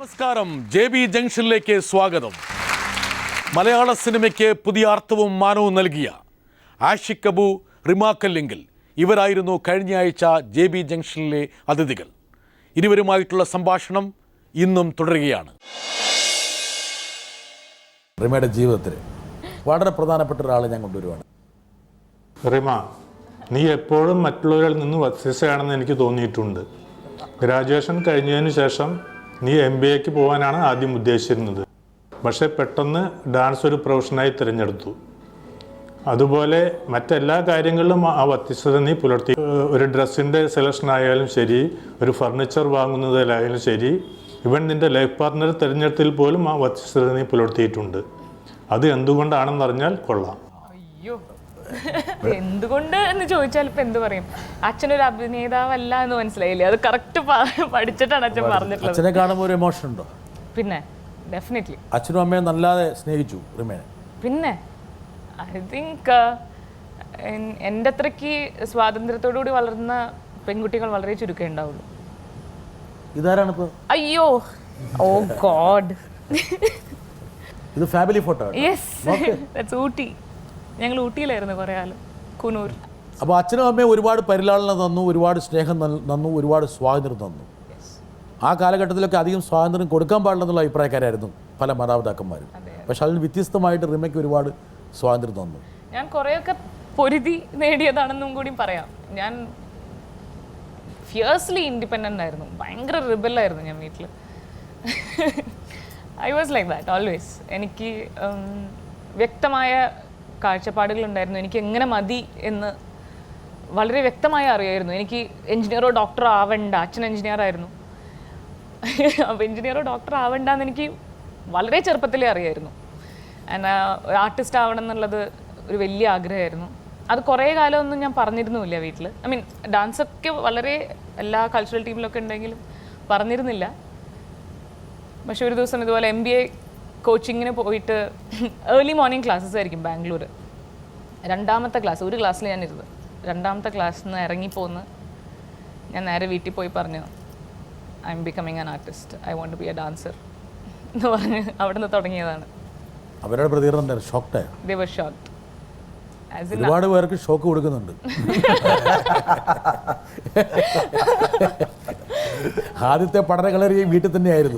നമസ്കാരം, JB ജംഗ്ഷനിലേക്ക് സ്വാഗതം. മലയാള സിനിമയ്ക്ക് പുതിയ അർത്ഥവും മാനവും നൽകിയ ആഷിഖ് അബു, റിമ കല്ലിങ്കൽ ഇവരായിരുന്നു കഴിഞ്ഞ ആഴ്ച JB ജംഗ്ഷനിലെ അതിഥികൾ. ഇരുവരുമായിട്ടുള്ള സംഭാഷണം ഇന്നും തുടരുകയാണ്. റിമയുടെ ജീവിതത്തിൽ വളരെ പ്രധാനപ്പെട്ട ഒരാളെ ഞാൻ കൊണ്ടുവരുവാണ്. റിമ, നീ എപ്പോഴും മറ്റുള്ളവരിൽ നിന്ന് വ്യത്യസ്തയാണെന്ന് എനിക്ക് തോന്നിയിട്ടുണ്ട്. ഗ്രാജുവേഷൻ കഴിഞ്ഞതിന് ശേഷം നീ MBAക്ക് പോകാനാണ് ആദ്യം ഉദ്ദേശിച്ചിരുന്നത്. പക്ഷേ പെട്ടെന്ന് ഡാൻസ് ഒരു പ്രൊഫഷനായി തിരഞ്ഞെടുത്തു. അതുപോലെ മറ്റെല്ലാ കാര്യങ്ങളിലും ആ വ്യത്യസ്തത നീ പുലർത്തി. ഒരു ഡ്രസ്സിൻ്റെ സെലക്ഷൻ ആയാലും ശരി, ഒരു ഫർണിച്ചർ വാങ്ങുന്നതിലായാലും ശരി, ഇവൻ നിൻ്റെ ലൈഫ് പാർട്ട്ണർ തിരഞ്ഞെടുത്തിൽ പോലും ആ വ്യത്യസ്തത നീ പുലർത്തിയിട്ടുണ്ട്. അത് എന്തുകൊണ്ടാണെന്ന് അറിഞ്ഞാൽ കൊള്ളാം. അയ്യോ, എന്തുകൊണ്ട് എന്ന് ചോദിച്ചാൽ ഇപ്പം എന്ത് പറയും? അച്ഛനൊരു അഭിനേതാവല്ല എന്ന് മനസ്സിലായില്ലേ? അത് കറക്റ്റ് പഠിച്ചിട്ടാണ് അച്ഛൻ പറഞ്ഞിട്ടുള്ളത്. അച്ഛനെ കാണുമ്പോൾ ഒരു എമോഷൻ ഉണ്ടോ? പിന്നെ ഡെഫിനറ്റ്ലി അച്ഛനും അമ്മയും നല്ലാതെ സ്നേഹിച്ചു റിമേനെ. പിന്നെ ഐ തിങ്ക് എൻ്റെ അത്രയ്ക്ക് സ്വാതന്ത്ര്യത്തോടുകൂടി വളർന്ന പെൺകുട്ടികൾ വളരെ ചുരുക്കേ ഉണ്ടാവുള്ളൂ. ഇതാരാണ് ഇപ്പോൾ? അയ്യോ, ഓ ഗോഡ്, ഇത് ഫാമിലി ഫോട്ടോ. യെസ്, ഊട്ടി. ഞങ്ങൾ ഊട്ടിയിലായിരുന്നു കുറേ കാലം, കുനൂർ. അപ്പോൾ അച്ഛനും അമ്മയും ഒരുപാട് പരിലാളന തന്നു, ഒരുപാട് സ്നേഹം തന്നു, ഒരുപാട് സ്വാതന്ത്ര്യം തന്നു. ആ കാലഘട്ടത്തിലൊക്കെ അധികം സ്വാതന്ത്ര്യം കൊടുക്കാൻ പാടില്ലെന്നുള്ള അഭിപ്രായക്കാരായിരുന്നു പല മാതാപിതാക്കന്മാരും. പക്ഷെ അതിന് വ്യത്യസ്തമായിട്ട് റിമയ്ക്ക് ഒരുപാട് സ്വാതന്ത്ര്യം തന്നു. ഞാൻ കുറേയൊക്കെ പൊരുതി നേടിയതാണെന്നും കൂടി പറയാം. ഞാൻ ഫിയേഴ്സ്ലി ഇൻഡിപെൻഡൻ്റ് ആയിരുന്നു, ഭയങ്കര റിബലായിരുന്നു ഞാൻ വീട്ടിൽ. I was like that always. എനിക്ക് വ്യക്തമായ കാഴ്ചപ്പാടുകളുണ്ടായിരുന്നു. എനിക്ക് എങ്ങനെ മതി എന്ന് വളരെ വ്യക്തമായി അറിയായിരുന്നു. എനിക്ക് എഞ്ചിനീയറോ ഡോക്ടറോ ആവണ്ട. അച്ഛൻ എഞ്ചിനീയറായിരുന്നു. അപ്പോൾ എഞ്ചിനീയറോ ഡോക്ടറോ ആവണ്ടെന്ന് എനിക്ക് വളരെ ചെറുപ്പത്തിലേ അറിയായിരുന്നു. ഒരു ആർട്ടിസ്റ്റ് ആവണം എന്നുള്ളത് ഒരു വലിയ ആഗ്രഹമായിരുന്നു. അത് കുറേ കാലമൊന്നും ഞാൻ പറഞ്ഞിരുന്നുമില്ല വീട്ടിൽ. ഐ മീൻ ഡാൻസൊക്കെ വളരെ എല്ലാ കൾച്ചറൽ ടീമിലൊക്കെ ഉണ്ടെങ്കിലും പറഞ്ഞിരുന്നില്ല. പക്ഷെ ഒരു ദിവസം ഇതുപോലെ MBA കോച്ചിങ്ങിന് പോയിട്ട് ഏർലി മോർണിംഗ് ക്ലാസ്സസ് ആയിരിക്കും ബാംഗ്ലൂർ. രണ്ടാമത്തെ ക്ലാസ്, ഒരു ക്ലാസ്സിൽ ഞാനിരുന്നത്. രണ്ടാമത്തെ ക്ലാസ്സിൽ നിന്ന് ഇറങ്ങിപ്പോന്ന് ഞാൻ നേരെ വീട്ടിൽ പോയി പറഞ്ഞു, I'm becoming an artist, I want to be a dancer എന്ന് പറഞ്ഞ് അവിടെ നിന്ന് തുടങ്ങിയതാണ്. അവരുടെ പ്രതികരണം ഷോക്ക്ഡ്. ദേ വർ ഷോക്ക്ഡ്. ഒരുപാട് പേർക്ക് ഷോക്ക് കൊടുക്കുന്നുണ്ട്. ആദ്യത്തെ പഠനകളരി വീട്ടിൽ തന്നെയായിരുന്നു.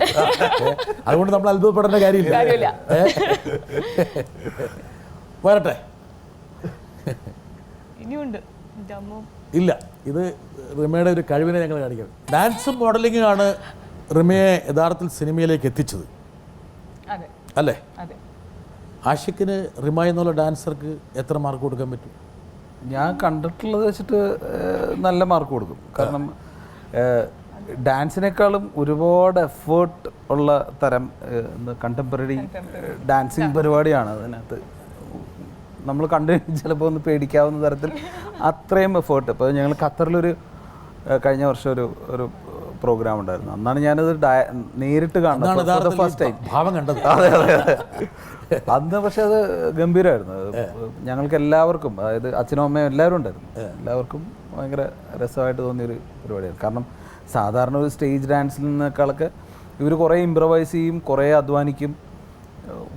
അതുകൊണ്ട് നമ്മൾ അത്ഭുതപ്പെടേണ്ട കാര്യമില്ല. വരട്ടെ, ഇനിയുണ്ട് ഇല്ല. ഇത് റിമയുടെ ഒരു കഴിവിനെ ഞങ്ങൾ കാണിക്കണം. ഡാൻസും മോഡലിംഗും ആണ് റിമയെ യഥാർത്ഥത്തിൽ സിനിമയിലേക്ക് എത്തിച്ചത്, അതെ അല്ലേ? അതെ. ആഷിഖിന് റിമ എന്നുള്ള ഡാൻസർക്ക് എത്ര മാർക്ക് കൊടുക്കാൻ പറ്റും? ഞാൻ കണ്ടിട്ടുള്ളത് വെച്ചിട്ട് നല്ല മാർക്ക് കൊടുക്കും. കാരണം ഡാൻസിനേക്കാളും ഒരുപാട് എഫേർട്ട് ഉള്ള തരം കണ്ടംപററി ഡാൻസിങ് പരിപാടിയാണ് അതിനകത്ത്. നമ്മൾ കണ്ടു ചിലപ്പോൾ ഒന്ന് പേടിക്കാവുന്ന തരത്തിൽ അത്രയും എഫേർട്ട്. ഇപ്പോൾ ഞങ്ങൾ ഖത്തറിലൊരു കഴിഞ്ഞ വർഷം ഒരു പ്രോഗ്രാം ഉണ്ടായിരുന്നു. അന്നാണ് ഞാനത് നേരിട്ട് കാണുന്നത്, ഫസ്റ്റ് ടൈം ഭാവം കണ്ടത്. അതെ അതെ അതെ. അന്ന് പക്ഷെ അത് ഗംഭീരമായിരുന്നു. ഞങ്ങൾക്ക് എല്ലാവർക്കും, അതായത് അച്ഛനും അമ്മയും എല്ലാവരും ഉണ്ടായിരുന്നു. എല്ലാവർക്കും ഭയങ്കര രസമായിട്ട് തോന്നിയൊരു പരിപാടിയാണ്. കാരണം സാധാരണ ഒരു സ്റ്റേജ് ഡാൻസിൽ നിന്നേക്കാളൊക്കെ ഇവർ കുറേ ഇംപ്രവൈസ് ചെയ്യും, കുറേ അധ്വാനിക്കും.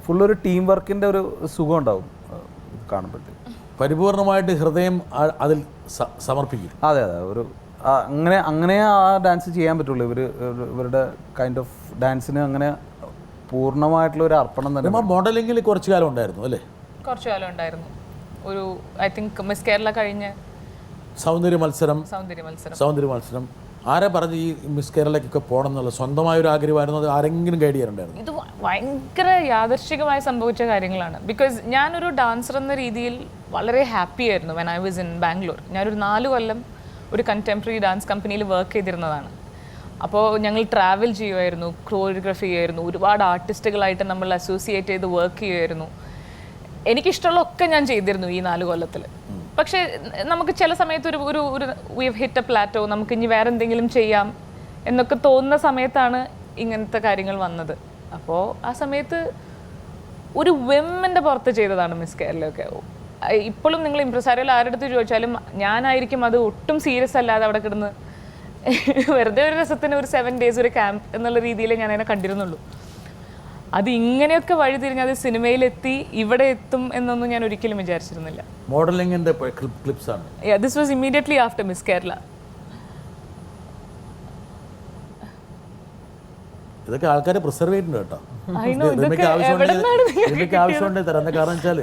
ഫുള്ളൊരു ടീം വർക്കിൻ്റെ ഒരു സുഖം ഉണ്ടാവും കാണുമ്പോഴത്തേക്ക്. പരിപൂർണമായിട്ട് ഹൃദയം അതിൽ സമർപ്പിക്കും. അതെ അതെ. ഒരു അങ്ങനെ ആ ഡാൻസ് ചെയ്യാൻ പറ്റുള്ളൂ. ഇവരുടെ കൈൻഡ് ഓഫ് ഡാൻസിന് അങ്ങനെ പൂർണ്ണമായിട്ടുള്ള ഒരു അർപ്പണം തന്നെ. മോഡലിംഗിൽ കുറച്ചു കാലം ഉണ്ടായിരുന്നു അല്ലേ? കുറച്ചു കാലം ഉണ്ടായിരുന്നു. ഒരു ഐ തിങ്ക് മിസ് കേരള കഴിഞ്ഞ് സൗന്ദര്യ മത്സരം. ആരെ പറഞ്ഞ് ഈ മിസ് കേരളയ്ക്കൊക്കെ പോകണം എന്നുള്ള സ്വന്തമായൊരു ആഗ്രഹമായിരുന്നു? അത് ആരെങ്കിലും ഗൈഡ് ചെയ്യാറുണ്ടായിരുന്നു? ഇത് ഭയങ്കര യാദൃശ്ചികമായി സംഭവിച്ച കാര്യങ്ങളാണ്. ബിക്കോസ് ഞാനൊരു ഡാൻസർ എന്ന രീതിയിൽ വളരെ ഹാപ്പി ആയിരുന്നു when I was in Bangalore. ഞാനൊരു 4 കൊല്ലം ഒരു കണ്ടംപററി ഡാൻസ് കമ്പനിയിൽ വർക്ക് ചെയ്തിരുന്നതാണ്. അപ്പോൾ ഞങ്ങൾ ട്രാവൽ ചെയ്യുമായിരുന്നു, കോറിയോഗ്രാഫി ചെയ്യുമായിരുന്നു, ഒരുപാട് ആർട്ടിസ്റ്റുകളായിട്ട് നമ്മൾ അസോസിയേറ്റ് ചെയ്ത് വർക്ക് ചെയ്യുമായിരുന്നു. എനിക്കിഷ്ടമുള്ള ഒക്കെ ഞാൻ ചെയ്തിരുന്നു ഈ 4 കൊല്ലത്തിൽ. പക്ഷേ നമുക്ക് ചില സമയത്ത് ഒരു we have hit A Plato, നമുക്ക് ഇനി വേറെ എന്തെങ്കിലും ചെയ്യാം എന്നൊക്കെ തോന്നുന്ന സമയത്താണ് ഇങ്ങനത്തെ കാര്യങ്ങൾ വന്നത്. അപ്പോൾ ആ സമയത്ത് ഒരു വിമ്മൻ്റെ പുറത്ത് ചെയ്തതാണ് മിസ് കേരളയൊക്കെ. ഇപ്പോഴും നിങ്ങൾ ഇംപ്രസാരിയിൽ ആരുടെ അടുത്ത് ചോദിച്ചാലും ഞാനായിരിക്കും അത് ഒട്ടും സീരിയസ് അല്ലാതെ അവിടെ കിടന്ന് വെറുതെ ഒരു രസത്തിന് ഒരു 7 days ഒരു ക്യാമ്പ് എന്നുള്ള രീതിയിൽ ഞാൻ അതിനെ കണ്ടിരുന്നുള്ളൂ. അത് ഇങ്ങനെയൊക്കെ വഴി തിരിഞ്ഞ് അത് സിനിമയിലെത്തി ഇവിടെ എത്തും എന്നൊന്നും ഞാൻ ഒരിക്കലും വിചാരിച്ചിരുന്നില്ല. മോഡലിംഗിന്റെ ക്ലിപ്സ് ആണ്. This was immediately after miss Kerala. ഇതൊക്കെ ആൾക്കാരെ പ്രിസർവ് ചെയ്തിട്ടുണ്ട് കേട്ടോ. ഇതൊക്കെ ആവശ്യമുണ്ട് തരാം. എന്താ കാരണം വെച്ചാൽ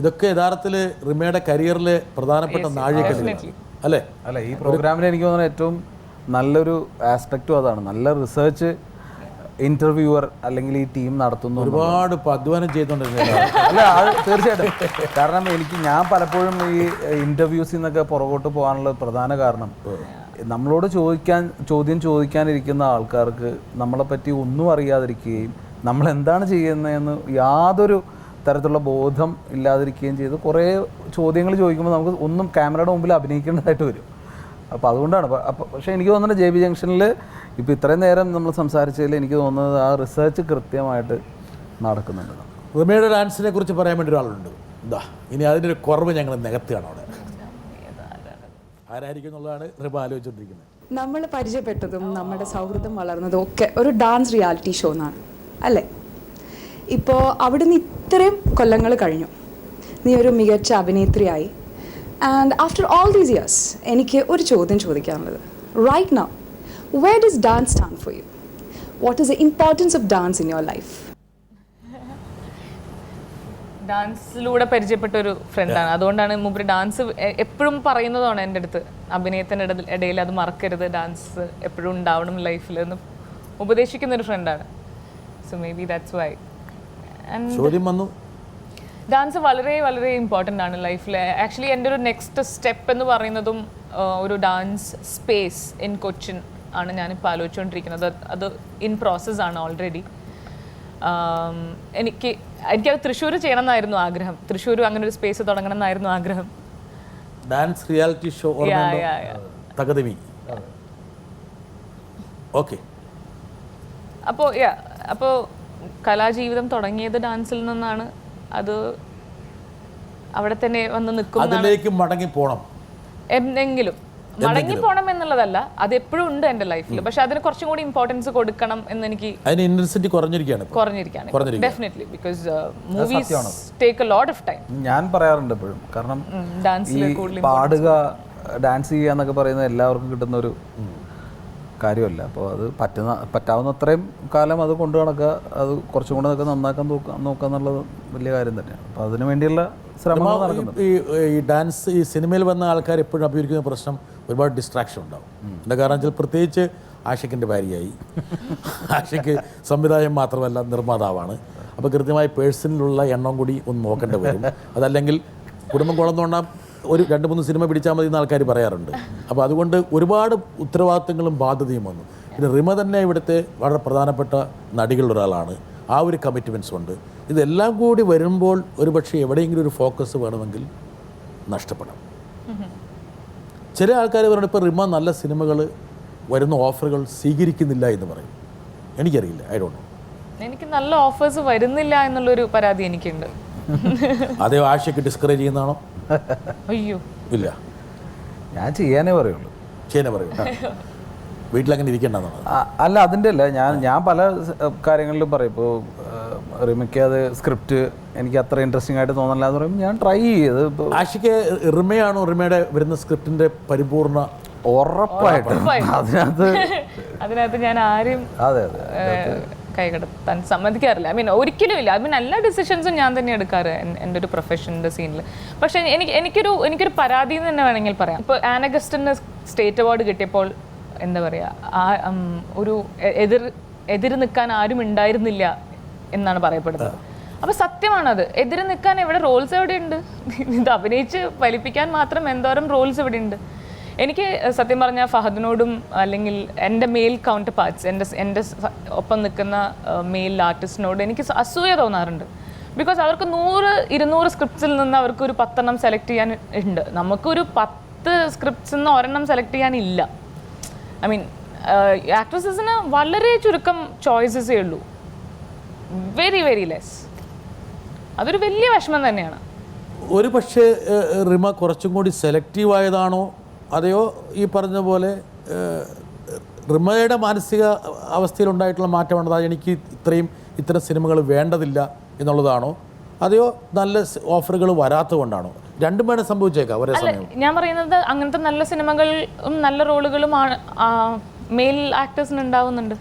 ഇതൊക്കെ യഥാർത്ഥത്തിൽ റിമയുടെ കരിയറിലെ പ്രധാനപ്പെട്ട നാഴികക്കല്ലുകളാണ് അല്ലേ? അല്ല, ഈ പ്രോഗ്രാമിൽ എനിക്ക് തോന്നുന്നത് ഏറ്റവും നല്ലൊരു ആസ്പെക്റ്റും അതാണ്. നല്ല റിസർച്ച് ഇന്റർവ്യൂവർ അല്ലെങ്കിൽ ഈ ടീം നടത്തുന്നു. ഒരുപാട് അധ്വാനം ചെയ്തുകൊണ്ടിരുന്നത്. അല്ല, അത് തീർച്ചയായിട്ടും. കാരണം ഞാൻ പലപ്പോഴും ഈ ഇന്റർവ്യൂസിൽ നിന്നൊക്കെ പുറകോട്ട് പോകാനുള്ള പ്രധാന കാരണം നമ്മളോട് ചോദ്യം ചോദിക്കാനിരിക്കുന്ന ആൾക്കാർക്ക് നമ്മളെപ്പറ്റി ഒന്നും അറിയാതിരിക്കുകയും നമ്മൾ എന്താണ് ചെയ്യുന്നതെന്ന് യാതൊരു തരത്തിലുള്ള ബോധം ഇല്ലാതിരിക്കുകയും ചെയ്ത് കുറേ ചോദ്യങ്ങൾ ചോദിക്കുമ്പോൾ നമുക്ക് ഒന്നും ക്യാമറയുടെ മുമ്പിൽ അഭിനയിക്കേണ്ടതായിട്ട് വരും. അപ്പോൾ അതുകൊണ്ടാണ്. പക്ഷേ എനിക്ക് തോന്നുന്നത് JB ജംഗ്ഷനിൽ ഇപ്പോൾ ഇത്രയും നേരം നമ്മൾ സംസാരിച്ചതിൽ എനിക്ക് തോന്നുന്നത് ആ റിസർച്ച് കൃത്യമായിട്ട് നടക്കുന്നുണ്ട്. റിമയുടെ ഡാൻസിനെ കുറിച്ച് പറയാൻ വേണ്ടി ഒരാളുണ്ട്. എന്താ ഇനി അതിൻ്റെ ഒരു കുറവ് ഞങ്ങൾ നികത്തുകയാണ് അവിടെ. ആരായിരിക്കും എന്നുള്ളതാണ് റിമ ആലോചിച്ചുകൊണ്ടിരിക്കുന്നത്. നമ്മൾ പരിചയപ്പെട്ടതും നമ്മുടെ സൗഹൃദം വളർന്നതും ഒക്കെ ഒരു ഡാൻസ് റിയാലിറ്റി ഷോ എന്നാണ് അല്ലേ? ഇപ്പോൾ അവിടുന്ന് ഇത്രയും കൊല്ലങ്ങൾ കഴിഞ്ഞു, നീ ഒരു മികച്ച അഭിനേത്രിയായി. And after all these years എനിക്ക് ഒരു ചോദ്യം ചോദിക്കാനുള്ളത്, right now where does dance stand for you? What is the importance of dance in your life? ഡാൻസിലൂടെ പരിചയപ്പെട്ട ഒരു ഫ്രണ്ടാണ്. അതുകൊണ്ടാണ് മൂപ്പര് ഡാൻസ് എപ്പോഴും പറയുന്നതാണ് എൻ്റെ അടുത്ത്, അഭിനയത്തിൻ്റെ ഇടയിൽ അത് മറക്കരുത്, ഡാൻസ് എപ്പോഴും ഉണ്ടാവണം ലൈഫിൽ എന്ന് ഉപദേശിക്കുന്ന ഒരു ഫ്രണ്ടാണ്. So may be that's why. ചോദ്യം വന്നു. ഡാൻസ് വളരെ വളരെ ഇമ്പോർട്ടൻ്റ് ആണ് ലൈഫിൽ. ആക്ച്വലി എൻ്റെ ഒരു നെക്സ്റ്റ് സ്റ്റെപ്പ് എന്ന് പറയുന്നതും ഒരു ഡാൻസ് സ്പേസ് ഇൻ കൊച്ചിൻ ആണ് ഞാനിപ്പോൾ ആലോചിച്ചുകൊണ്ടിരിക്കുന്നത്. അത് ഇൻ പ്രോസസ്സാണ് ഓൾറെഡി. എനിക്കത് തൃശ്ശൂർ ചെയ്യണം എന്നായിരുന്നു ആഗ്രഹം. തൃശ്ശൂർ അങ്ങനെ ഒരു സ്പേസ് തുടങ്ങണം എന്നായിരുന്നു ആഗ്രഹം. Dance reality show Thakathimi. Okay. അപ്പോൾ കലാജീവിതം തുടങ്ങിയത് ഡാൻസിൽ നിന്നാണ്. അത് അവിടെ തന്നെ വന്ന് നിൽക്കും. അതിലേക്ക് മടങ്ങി പോകണം, എന്തെങ്കിലും മടങ്ങി പോകണം എന്നുള്ളതല്ല, അത് എപ്പോഴും ഉണ്ട് എൻ്റെ ലൈഫിൽ. പക്ഷെ അതിന് കുറച്ചും കൂടി ഇമ്പോർട്ടൻസ് കൊടുക്കണം എന്ന് എനിക്ക് അതിന് ഇന്റൻസിറ്റി കുറഞ്ഞിരിക്കുകയാണ് definitely. Because movies take a lot of time. ഞാൻ പറയാറുണ്ട് എപ്പോഴും, കാരണം പാടുക ഡാൻസ് ചെയ്യുക എന്നൊക്കെ പറയുന്നത് എല്ലാവർക്കും കിട്ടുന്ന ഒരു കാര്യമല്ല. അപ്പോൾ അത് പറ്റാവുന്ന അത്രയും കാലം അത് കൊണ്ടു നടക്കുക, അത് കുറച്ചും കൂടെ ഒക്കെ നന്നാക്കാൻ നോക്കുക എന്നുള്ളത് വലിയ കാര്യം തന്നെയാണ്. അപ്പോൾ അതിനു വേണ്ടിയുള്ള ശ്രമങ്ങൾ നടക്കുന്നുണ്ട്. ഈ ഡാൻസ് ഈ സിനിമയിൽ വന്ന ആൾക്കാർ എപ്പോഴും അഭിമുഖീകരിക്കുന്ന പ്രശ്നം ഒരുപാട് ഡിസ്ട്രാക്ഷൻ ഉണ്ടാവും. എന്താ കാരണം വെച്ചാൽ പ്രത്യേകിച്ച് ആഷിഖിൻ്റെ ഭാര്യയായി. ആഷിഖ് സംവിധായകൻ മാത്രമല്ല നിർമ്മാതാവാണ്. അപ്പോൾ കൃത്യമായി പേഴ്സണിലുള്ള എണ്ണം കൂടി ഒന്ന് നോക്കേണ്ടി വരും. അതല്ലെങ്കിൽ കുടുംബം കുളന്നുകൊണ്ടാൽ ഒരു 2-3 സിനിമ പിടിച്ചാൽ മതി എന്ന് ആൾക്കാർ പറയാറുണ്ട്. അപ്പോൾ അതുകൊണ്ട് ഒരുപാട് ഉത്തരവാദിത്തങ്ങളും ബാധ്യതയും വന്നു. പിന്നെ റിമ തന്നെ ഇവിടുത്തെ വളരെ പ്രധാനപ്പെട്ട നടികളിൽ ഒരാളാണ്. ആ ഒരു കമ്മിറ്റ്മെൻറ്റ്സ് ഉണ്ട്. ഇതെല്ലാം കൂടി വരുമ്പോൾ ഒരു പക്ഷേ എവിടെയെങ്കിലും ഒരു ഫോക്കസ് വേണമെങ്കിൽ നഷ്ടപ്പെടാം. ചില ആൾക്കാർ പറയുന്നത് ഇപ്പോൾ റിമ നല്ല സിനിമകൾ വരുന്ന ഓഫറുകൾ സ്വീകരിക്കുന്നില്ല എന്ന് പറയും. എനിക്കറിയില്ല, ഐ ഡോണ്ട് നോ. എനിക്ക് നല്ല ഓഫേഴ്സ് വരുന്നില്ല എന്നുള്ളൊരു പരാതി എനിക്കുണ്ട്. അതേ ആശയ്ക്ക് ഡിസ്കറേജ് ചെയ്യുന്നതാണോ? അയ്യോ ഇല്ല, ഞാൻ ചെയ്യാനേ പറയുള്ളൂ. വീട്ടിലങ്ങനെ ഇരിക്കേണ്ടതാണ്. അല്ല, അതിൻ്റെ അല്ല. ഞാൻ പല കാര്യങ്ങളിലും പറയും. ഇപ്പോൾ റിമയ്ക്ക് അത് സ്ക്രിപ്റ്റ് എനിക്ക് അത്ര ഇൻട്രസ്റ്റിംഗ് ആയിട്ട് തോന്നില്ല എന്ന് പറയുമ്പോൾ ഞാൻ ട്രൈ ചെയ്ത്. ആഷിക്ക് റിമയാണോ റിമയുടെ വരുന്ന സ്ക്രിപ്റ്റിന്റെ പരിപൂർണ? ഉറപ്പായിട്ടും അതിനകത്ത് ഞാൻ ആരും കൈകടത്താൻ സമ്മതിക്കാറില്ല. ഒരിക്കലും ഇല്ല. എല്ലാ ഡിസിഷൻസും ഞാൻ തന്നെ എടുക്കാറ് എൻ്റെ ഒരു പ്രൊഫഷൻ്റെ സീനിൽ. പക്ഷേ എനിക്കൊരു പരാതി എന്ന് തന്നെ വേണമെങ്കിൽ പറയാം. ഇപ്പോൾ ആനഗസ്റ്റിന് സ്റ്റേറ്റ് അവാർഡ് കിട്ടിയപ്പോൾ എന്താ പറയുക, ഒരു എതിര് നിൽക്കാൻ ആരും ഉണ്ടായിരുന്നില്ല എന്നാണ് പറയപ്പെടുന്നത്. അപ്പോൾ സത്യമാണത്. എതിര് നിൽക്കാൻ എവിടെ റോൾസ് എവിടെയുണ്ട്? ഇത് അഭിനയിച്ച് ഫലിപ്പിക്കാൻ മാത്രം എന്തോരം റോൾസ് എവിടെയുണ്ട്? എനിക്ക് സത്യം പറഞ്ഞാൽ ഫഹദിനോടും അല്ലെങ്കിൽ എൻ്റെ മെയിൽ കൗണ്ടർ പാർട്സ്, എൻ്റെ ഒപ്പം നിൽക്കുന്ന മെയിൽ ആർട്ടിസ്റ്റിനോട് എനിക്ക് അസൂയ തോന്നാറുണ്ട്. ബിക്കോസ് അവർക്ക് 100-200 സ്ക്രിപ്റ്റ്സിൽ നിന്ന് അവർക്ക് ഒരു 10 സെലക്ട് ചെയ്യാൻ ഉണ്ട്. നമുക്കൊരു 10 സ്ക്രിപ്റ്റ്സിൽ നിന്ന് ഒരെണ്ണം സെലക്ട് ചെയ്യാനില്ല. ആക്ട്രസസിന് വളരെ ചുരുക്കം ചോയ്സസേ ഉള്ളൂ. Very very less. അതൊരു വലിയ വിഷമം തന്നെയാണ്. ഒരു പക്ഷേ റിമ കുറച്ചും കൂടി സെലക്റ്റീവ് ആയതാണോ, അതെയോ ഈ പറഞ്ഞ പോലെ റിമയുടെ മാനസിക അവസ്ഥയിലുണ്ടായിട്ടുള്ള മാറ്റമാണ് അതായത് എനിക്ക് ഇത്തരം സിനിമകൾ വേണ്ടതില്ല എന്നുള്ളതാണോ അതെയോ നല്ല ഓഫറുകൾ വരാത്തതുകൊണ്ടാണോ? രണ്ടും വേണം സംഭവിച്ചേക്കാം ഒരേ സമയം. ഞാൻ പറയുന്നത് അങ്ങനത്തെ നല്ല സിനിമകളും നല്ല റോളുകളും മെയിൽ ആക്ടേഴ്സിന് ഉണ്ടാവുന്നുണ്ട്.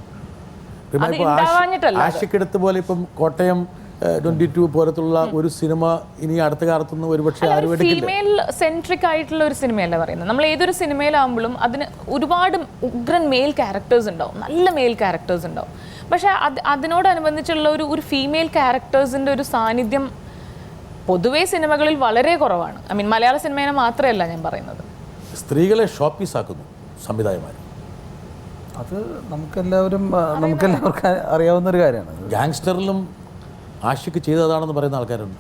ആഷിക് എടുത്ത പോലെ ഇപ്പം കോട്ടയം 22 പോലത്തുള്ള ഒരു സിനിമ ഇനി അടുത്ത കാലത്തൊന്നും ഒരുപക്ഷെ ആരും എടുക്കില്ല. ഫീമെയിൽ സെൻട്രിക് ആയിട്ടുള്ള ഒരു സിനിമയല്ല പറയുന്നത്. നമ്മൾ ഏതൊരു സിനിമയിലാകുമ്പോഴും അതിന് ഒരുപാട് ഉഗ്രൻ മെയിൽ ക്യാരക്ടേഴ്സ് ഉണ്ടാവും, നല്ല മെയിൽ ക്യാരക്ടേഴ്സ് ഉണ്ടാവും. പക്ഷെ അതിനോടനുബന്ധിച്ചുള്ള ഒരു ഫീമെയിൽ ക്യാരക്ടേഴ്സിൻ്റെ ഒരു സാന്നിധ്യം പൊതുവേ സിനിമകളിൽ വളരെ കുറവാണ്. ഐ മീൻ മലയാള സിനിമയെ മാത്രമല്ല ഞാൻ പറയുന്നത്. സ്ത്രീകളെ ഷോപ്പീസ് ആക്കുന്നു സംവിധായകന്മാർ. അത് നമുക്കെല്ലാവർക്കും അറിയാവുന്ന ഒരു കാര്യമാണ്. ഗാങ്സ്റ്ററിലും ആഷിക്ക് ചെയ്തതാണെന്ന് പറയുന്ന ആൾക്കാരുണ്ട്.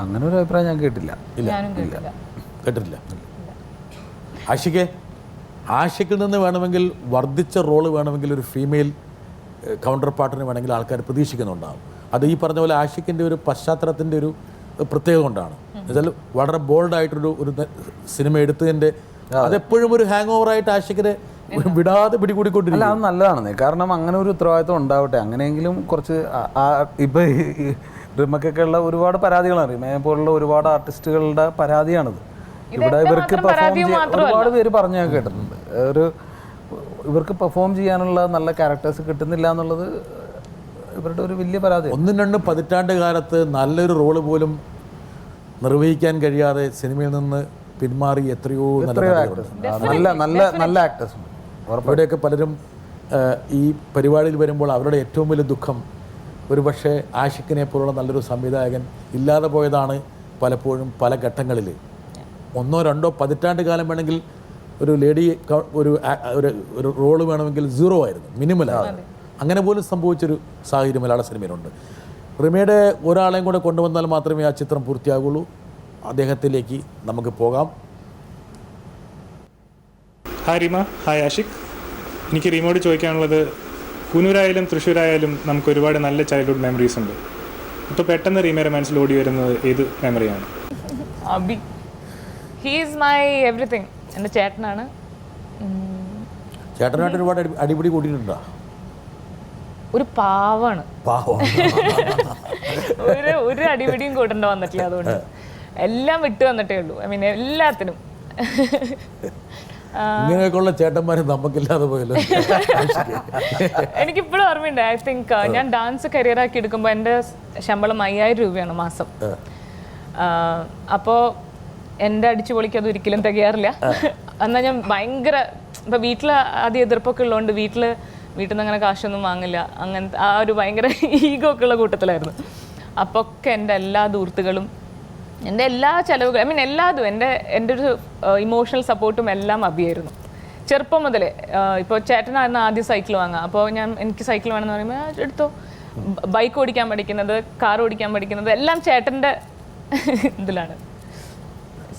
അങ്ങനെ ഒരു അഭിപ്രായം ഞാൻ കേട്ടില്ല. കേട്ടിട്ടില്ല. ആഷിക്കിൽ നിന്ന് വേണമെങ്കിൽ വർദ്ധിച്ച റോള് വേണമെങ്കിൽ ഒരു ഫീമെയിൽ കൗണ്ടർ പാർട്ടിന് വേണമെങ്കിൽ ആൾക്കാർ പ്രതീക്ഷിക്കുന്നുണ്ടാകും. അത് ഈ പറഞ്ഞ പോലെ ആഷിക്കിൻ്റെ ഒരു പശ്ചാത്തലത്തിൻ്റെ ഒരു പ്രത്യേകത കൊണ്ടാണ്. എന്നുവെച്ചാൽ വളരെ ബോൾഡായിട്ടൊരു സിനിമ എടുത്തതിൻ്റെ അതെപ്പോഴും ഒരു ഹാങ് ഓവറായിട്ട് ആഷിക്കിനെ വിടാതെ പിടികൂടിക്കൊണ്ടിരിക്കും. അല്ല, അത് നല്ലതാണെന്നേ. കാരണം അങ്ങനെ ഒരു ഉത്തരവാദിത്വം ഉണ്ടാവട്ടെ. അങ്ങനെയെങ്കിലും കുറച്ച് ഇപ്പം റിമക്കൊക്കെ ഉള്ള ഒരുപാട് പരാതികളാണ്. റിമയെ പോലുള്ള ഒരുപാട് ആർട്ടിസ്റ്റുകളുടെ പരാതിയാണിത്. ഇവിടെ ഇവർക്ക് ഒരുപാട് പേര് പറഞ്ഞു ഞാൻ കേട്ടിട്ടുണ്ട്. ഇവർക്ക് പെർഫോം ചെയ്യാനുള്ള നല്ല ക്യാരക്ടേഴ്സ് കിട്ടുന്നില്ല എന്നുള്ളത് ഇവരുടെ ഒരു വലിയ പരാതി. 1-2 പതിറ്റാണ്ട് കാലത്ത് നല്ലൊരു റോള് പോലും നിർവഹിക്കാൻ കഴിയാതെ സിനിമയിൽ നിന്ന് പിന്മാറി എത്രയോ നല്ല ആക്ടേഴ്സ് ഉണ്ട്. അവിടെയൊക്കെ പലരും ഈ പരിപാടിയിൽ വരുമ്പോൾ അവരുടെ ഏറ്റവും വലിയ ദുഃഖം ഒരു പക്ഷേ ആഷിക്കിനെ പോലുള്ള നല്ലൊരു സംവിധായകൻ ഇല്ലാതെ പോയതാണ്. പലപ്പോഴും പല ഘട്ടങ്ങളിൽ 1-2 പതിറ്റാണ്ട് കാലം വേണമെങ്കിൽ ഒരു ലേഡി ഒരു റോള് വേണമെങ്കിൽ 0 ആയിരുന്നു, മിനിമലായിരുന്നു. അങ്ങനെ പോലും സംഭവിച്ചൊരു സാഹചര്യം മലയാള സിനിമയിലുണ്ട്. റിമയുടെ ഒരാളെയും കൂടെ കൊണ്ടുവന്നാൽ മാത്രമേ ആ ചിത്രം പൂർത്തിയാകുള്ളൂ. അദ്ദേഹത്തിലേക്ക് നമുക്ക് പോകാം. Hi Reema, hi Aashiq. എനിക്ക് റീമയോട് ചോദിക്കാനുള്ളത്, കൂനൂരായാലും തൃശ്ശൂരായാലും നമുക്ക് ഒരുപാട് നല്ല ചൈൽഡ്ഹുഡ് മെമ്മറീസ് ഉണ്ട്. ഇപ്പോൾ പെട്ടെന്ന് റീമയുടെ മനസ്സിൽ ഓടി വരുന്നത് ഏത് മെമ്മറിയാണ്? Abi, he is my everything. എൻ്റെ ചേട്ടനാണ്. ചേട്ടനായിട്ട് ഒരുപാട് അടിപിടി കൂട്ടിയിട്ടുണ്ടോ? ഒരു പാവാണ്. പാവം. ഒരു അടിപിടിയും കൂട്ടേണ്ട വന്നിട്ടില്ല. അതുകൊണ്ട് എല്ലാം വിട്ടു വന്നിട്ടേ ഉള്ളൂ. ഐ മീൻ എല്ലാത്തിനും. ഇങ്ങനെയൊക്കെയുള്ള ചേട്ടന്മാരെ നമുക്കില്ലാതെ പോയല്ലോ. എനിക്കിപ്പോഴും ഓർമ്മയുണ്ട്. ഐ തിങ്ക് ഞാൻ ഡാൻസ് കരിയറാക്കി എടുക്കുമ്പോൾ എൻ്റെ ശമ്പളം 5000 രൂപയാണ് മാസം. അപ്പോൾ എൻ്റെ അടിച്ചു പൊളിക്ക് അത് ഒരിക്കലും തികയാറില്ല. എന്നാൽ ഞാൻ ഭയങ്കര ഇപ്പം വീട്ടിൽ ആദ്യം എതിർപ്പൊക്കെ ഉള്ളതുകൊണ്ട് വീട്ടിൽ നിന്ന് അങ്ങനെ കാശൊന്നും വാങ്ങില്ല. അങ്ങനത്തെ ആ ഒരു ഭയങ്കര ഈഗോ ഒക്കെ ഉള്ള കൂട്ടത്തിലായിരുന്നു. അപ്പോൾ ഒക്കെ എൻ്റെ എല്ലാ ദൂർത്തുകളും എൻ്റെ എല്ലാ ചിലവുകളും, ഐ മീൻ എല്ലാതും എൻ്റെ ഒരു ഇമോഷണൽ സപ്പോർട്ടും എല്ലാം അബിയായിരുന്നു. ചെറുപ്പം മുതലേ. ഇപ്പോൾ ചേട്ടനായിരുന്നു ആദ്യം സൈക്കിൾ വാങ്ങുക. അപ്പോൾ എനിക്ക് സൈക്കിൾ വേണമെന്ന് പറയുമ്പോൾ എടുത്തോ. ബൈക്ക് ഓടിക്കാൻ പഠിക്കുന്നത്, കാർ ഓടിക്കാൻ പഠിക്കുന്നത് എല്ലാം ചേട്ടൻ്റെ ഇതിലാണ്.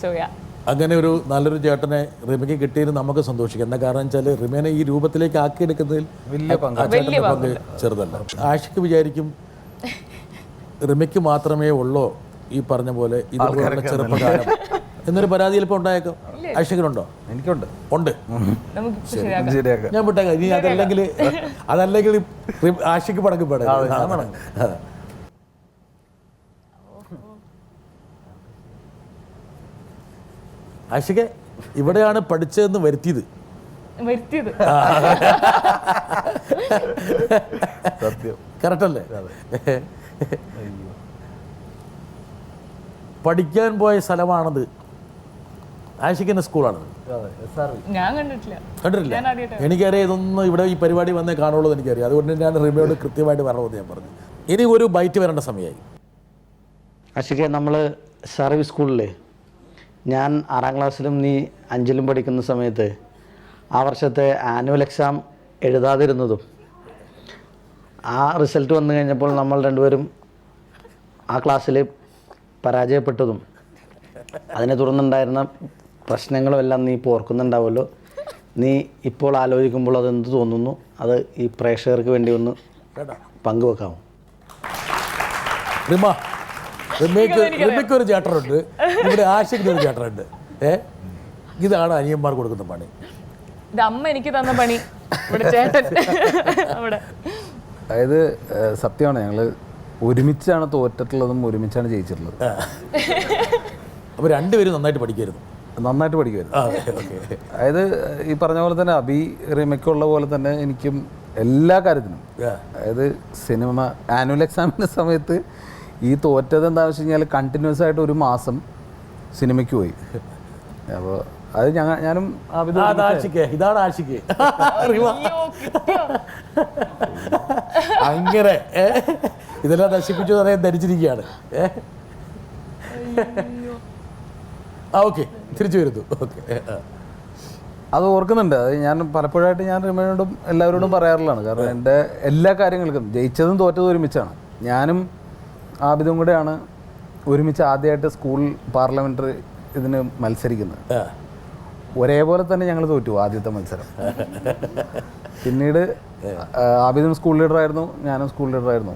സോ യാ, അങ്ങനെ ഒരു നല്ലൊരു ചേട്ടനെ റിമയ്ക്ക് കിട്ടിയതിന് നമുക്ക് സന്തോഷിക്കാം. എന്താ കാരണം വെച്ചാൽ റിമേനെ ഈ രൂപത്തിലേക്ക് ആക്കിയെടുക്കുന്നതിൽ വലിയ പങ്ക് ചെറുതല്ല. ആഷിക്ക് വിചാരിക്കും റിമയ്ക്ക് മാത്രമേ ഉള്ളോ ഈ പറഞ്ഞ പോലെ ഇതുപോലുള്ള ചെറുപ്പക്കാരൻ എന്നൊരു പരാതി ചിലപ്പോൾ ഉണ്ടായേക്കും. ആഷിക്കിനുണ്ടോ? എനിക്കുണ്ട്. ഉണ്ട്. ശരിയാക്കാം. ഞാൻ വിട്ടേക്കാം. ഇനി അതല്ലെങ്കിൽ ആഷിക്ക് പടക്കി പെടാം. ആഷിക്ക് ഇവിടെയാണ് പഠിച്ചതെന്ന് വരുത്തിയത്. കറക്റ്റല്ലേ? പഠിക്കാൻ പോയ സ്ഥലമാണത്. ആഷിക്കിന്റെ സ്കൂളാണത്. ഞാൻ കണ്ടിട്ടില്ല. എനിക്കറിയാം ഇതൊന്നും ഇവിടെ ഈ പരിപാടി വന്നേ കാണുള്ളൂ എന്ന് എനിക്കറിയാം. അതുകൊണ്ട് ഞാൻ റിമയോട് കൃത്യമായിട്ട് വരണമെന്ന് ഞാൻ പറഞ്ഞു. ഇനി ഒരു ബൈറ്റ് വരേണ്ട സമയമായി. ആഷിക്കെ, നമ്മൾ സർവീസ് സ്കൂളിൽ ഞാൻ 6ാം ക്ലാസ്സിലും നീ 5ലും പഠിക്കുന്ന സമയത്ത് ആ വർഷത്തെ ആനുവൽ എക്സാം എഴുതാതിരുന്നതും ആ റിസൾട്ട് വന്നു കഴിഞ്ഞപ്പോൾ നമ്മൾ രണ്ടുപേരും ആ ക്ലാസ്സിൽ പരാജയപ്പെട്ടതും അതിനെ തുടർന്നുണ്ടായിരുന്ന പ്രശ്നങ്ങളും എല്ലാം നീ ഇപ്പോൾ ഓർക്കുന്നുണ്ടാവുമല്ലോ. നീ ഇപ്പോൾ ആലോചിക്കുമ്പോൾ അതെന്ത് തോന്നുന്നു? അത് ഈ പ്രേക്ഷകർക്ക് വേണ്ടി ഒന്ന് പങ്കുവെക്കാമോ? റിമയ്ക്ക് ഒരു ചേട്ടനുണ്ട്, ഇവിടെ ആഷിക്കിന് ഒരു ചേട്ടനുണ്ട്. ഇതാണ് അനിയന്മാർ കൊടുക്കുന്ന പണി. ഇത് അമ്മ എനിക്ക് തന്ന പണി, ഇവിടെ ചേട്ടൻ അവിടെ. അതായത് സത്യമാണ്, ഞങ്ങൾ ഒരുമിച്ചാണ് തോറ്റിട്ടുള്ളതും ഒരുമിച്ചാണ് ജയിച്ചിട്ടുള്ളത്. അപ്പോൾ രണ്ടുപേരും നന്നായിട്ട് പഠിക്കായിരുന്നു. നന്നായിട്ട് പഠിക്കുമായിരുന്നു. അതായത് ഈ പറഞ്ഞ പോലെ തന്നെ അബി റിമയ്ക്കുള്ള പോലെ തന്നെ എനിക്കും എല്ലാ കാര്യത്തിനും, അതായത് സിനിമ ആനുവൽ എക്സാമിൻ്റെ സമയത്ത് ഈ തോറ്റത് എന്താണെന്ന് വെച്ച് കഴിഞ്ഞാൽ കണ്ടിന്യൂസ് ആയിട്ട് ഒരു മാസം സിനിമയ്ക്ക് പോയി. അപ്പോൾ അത് ഞാനും ഇതാണ് ആഷിക്ക് അങ്ങനെ ഇതെല്ലാം നശിപ്പിച്ചു പറയാൻ ധരിച്ചിരിക്കുകയാണ്. ഓക്കെ, തിരിച്ചു വരുന്നു. ഓക്കെ, അത് ഓർക്കുന്നുണ്ട്. അത് ഞാൻ പലപ്പോഴായിട്ട് ഞാൻ റിമയോടും എല്ലാവരോടും പറയാറുള്ളതാണ്. കാരണം എൻ്റെ എല്ലാ കാര്യങ്ങൾക്കും ജയിച്ചതും തോറ്റതും ഒരുമിച്ചാണ്. ഞാനും ആബിദും കൂടെയാണ് ഒരുമിച്ച് ആദ്യമായിട്ട് സ്കൂൾ പാർലമെൻ്ററി ഇതിന് മത്സരിക്കുന്നത്. ഒരേപോലെ തന്നെ ഞങ്ങൾ തോറ്റു ആദ്യത്തെ മത്സരം. പിന്നീട് ആബിദും സ്കൂൾ ലീഡറായിരുന്നു, ഞാനും സ്കൂൾ ലീഡറായിരുന്നു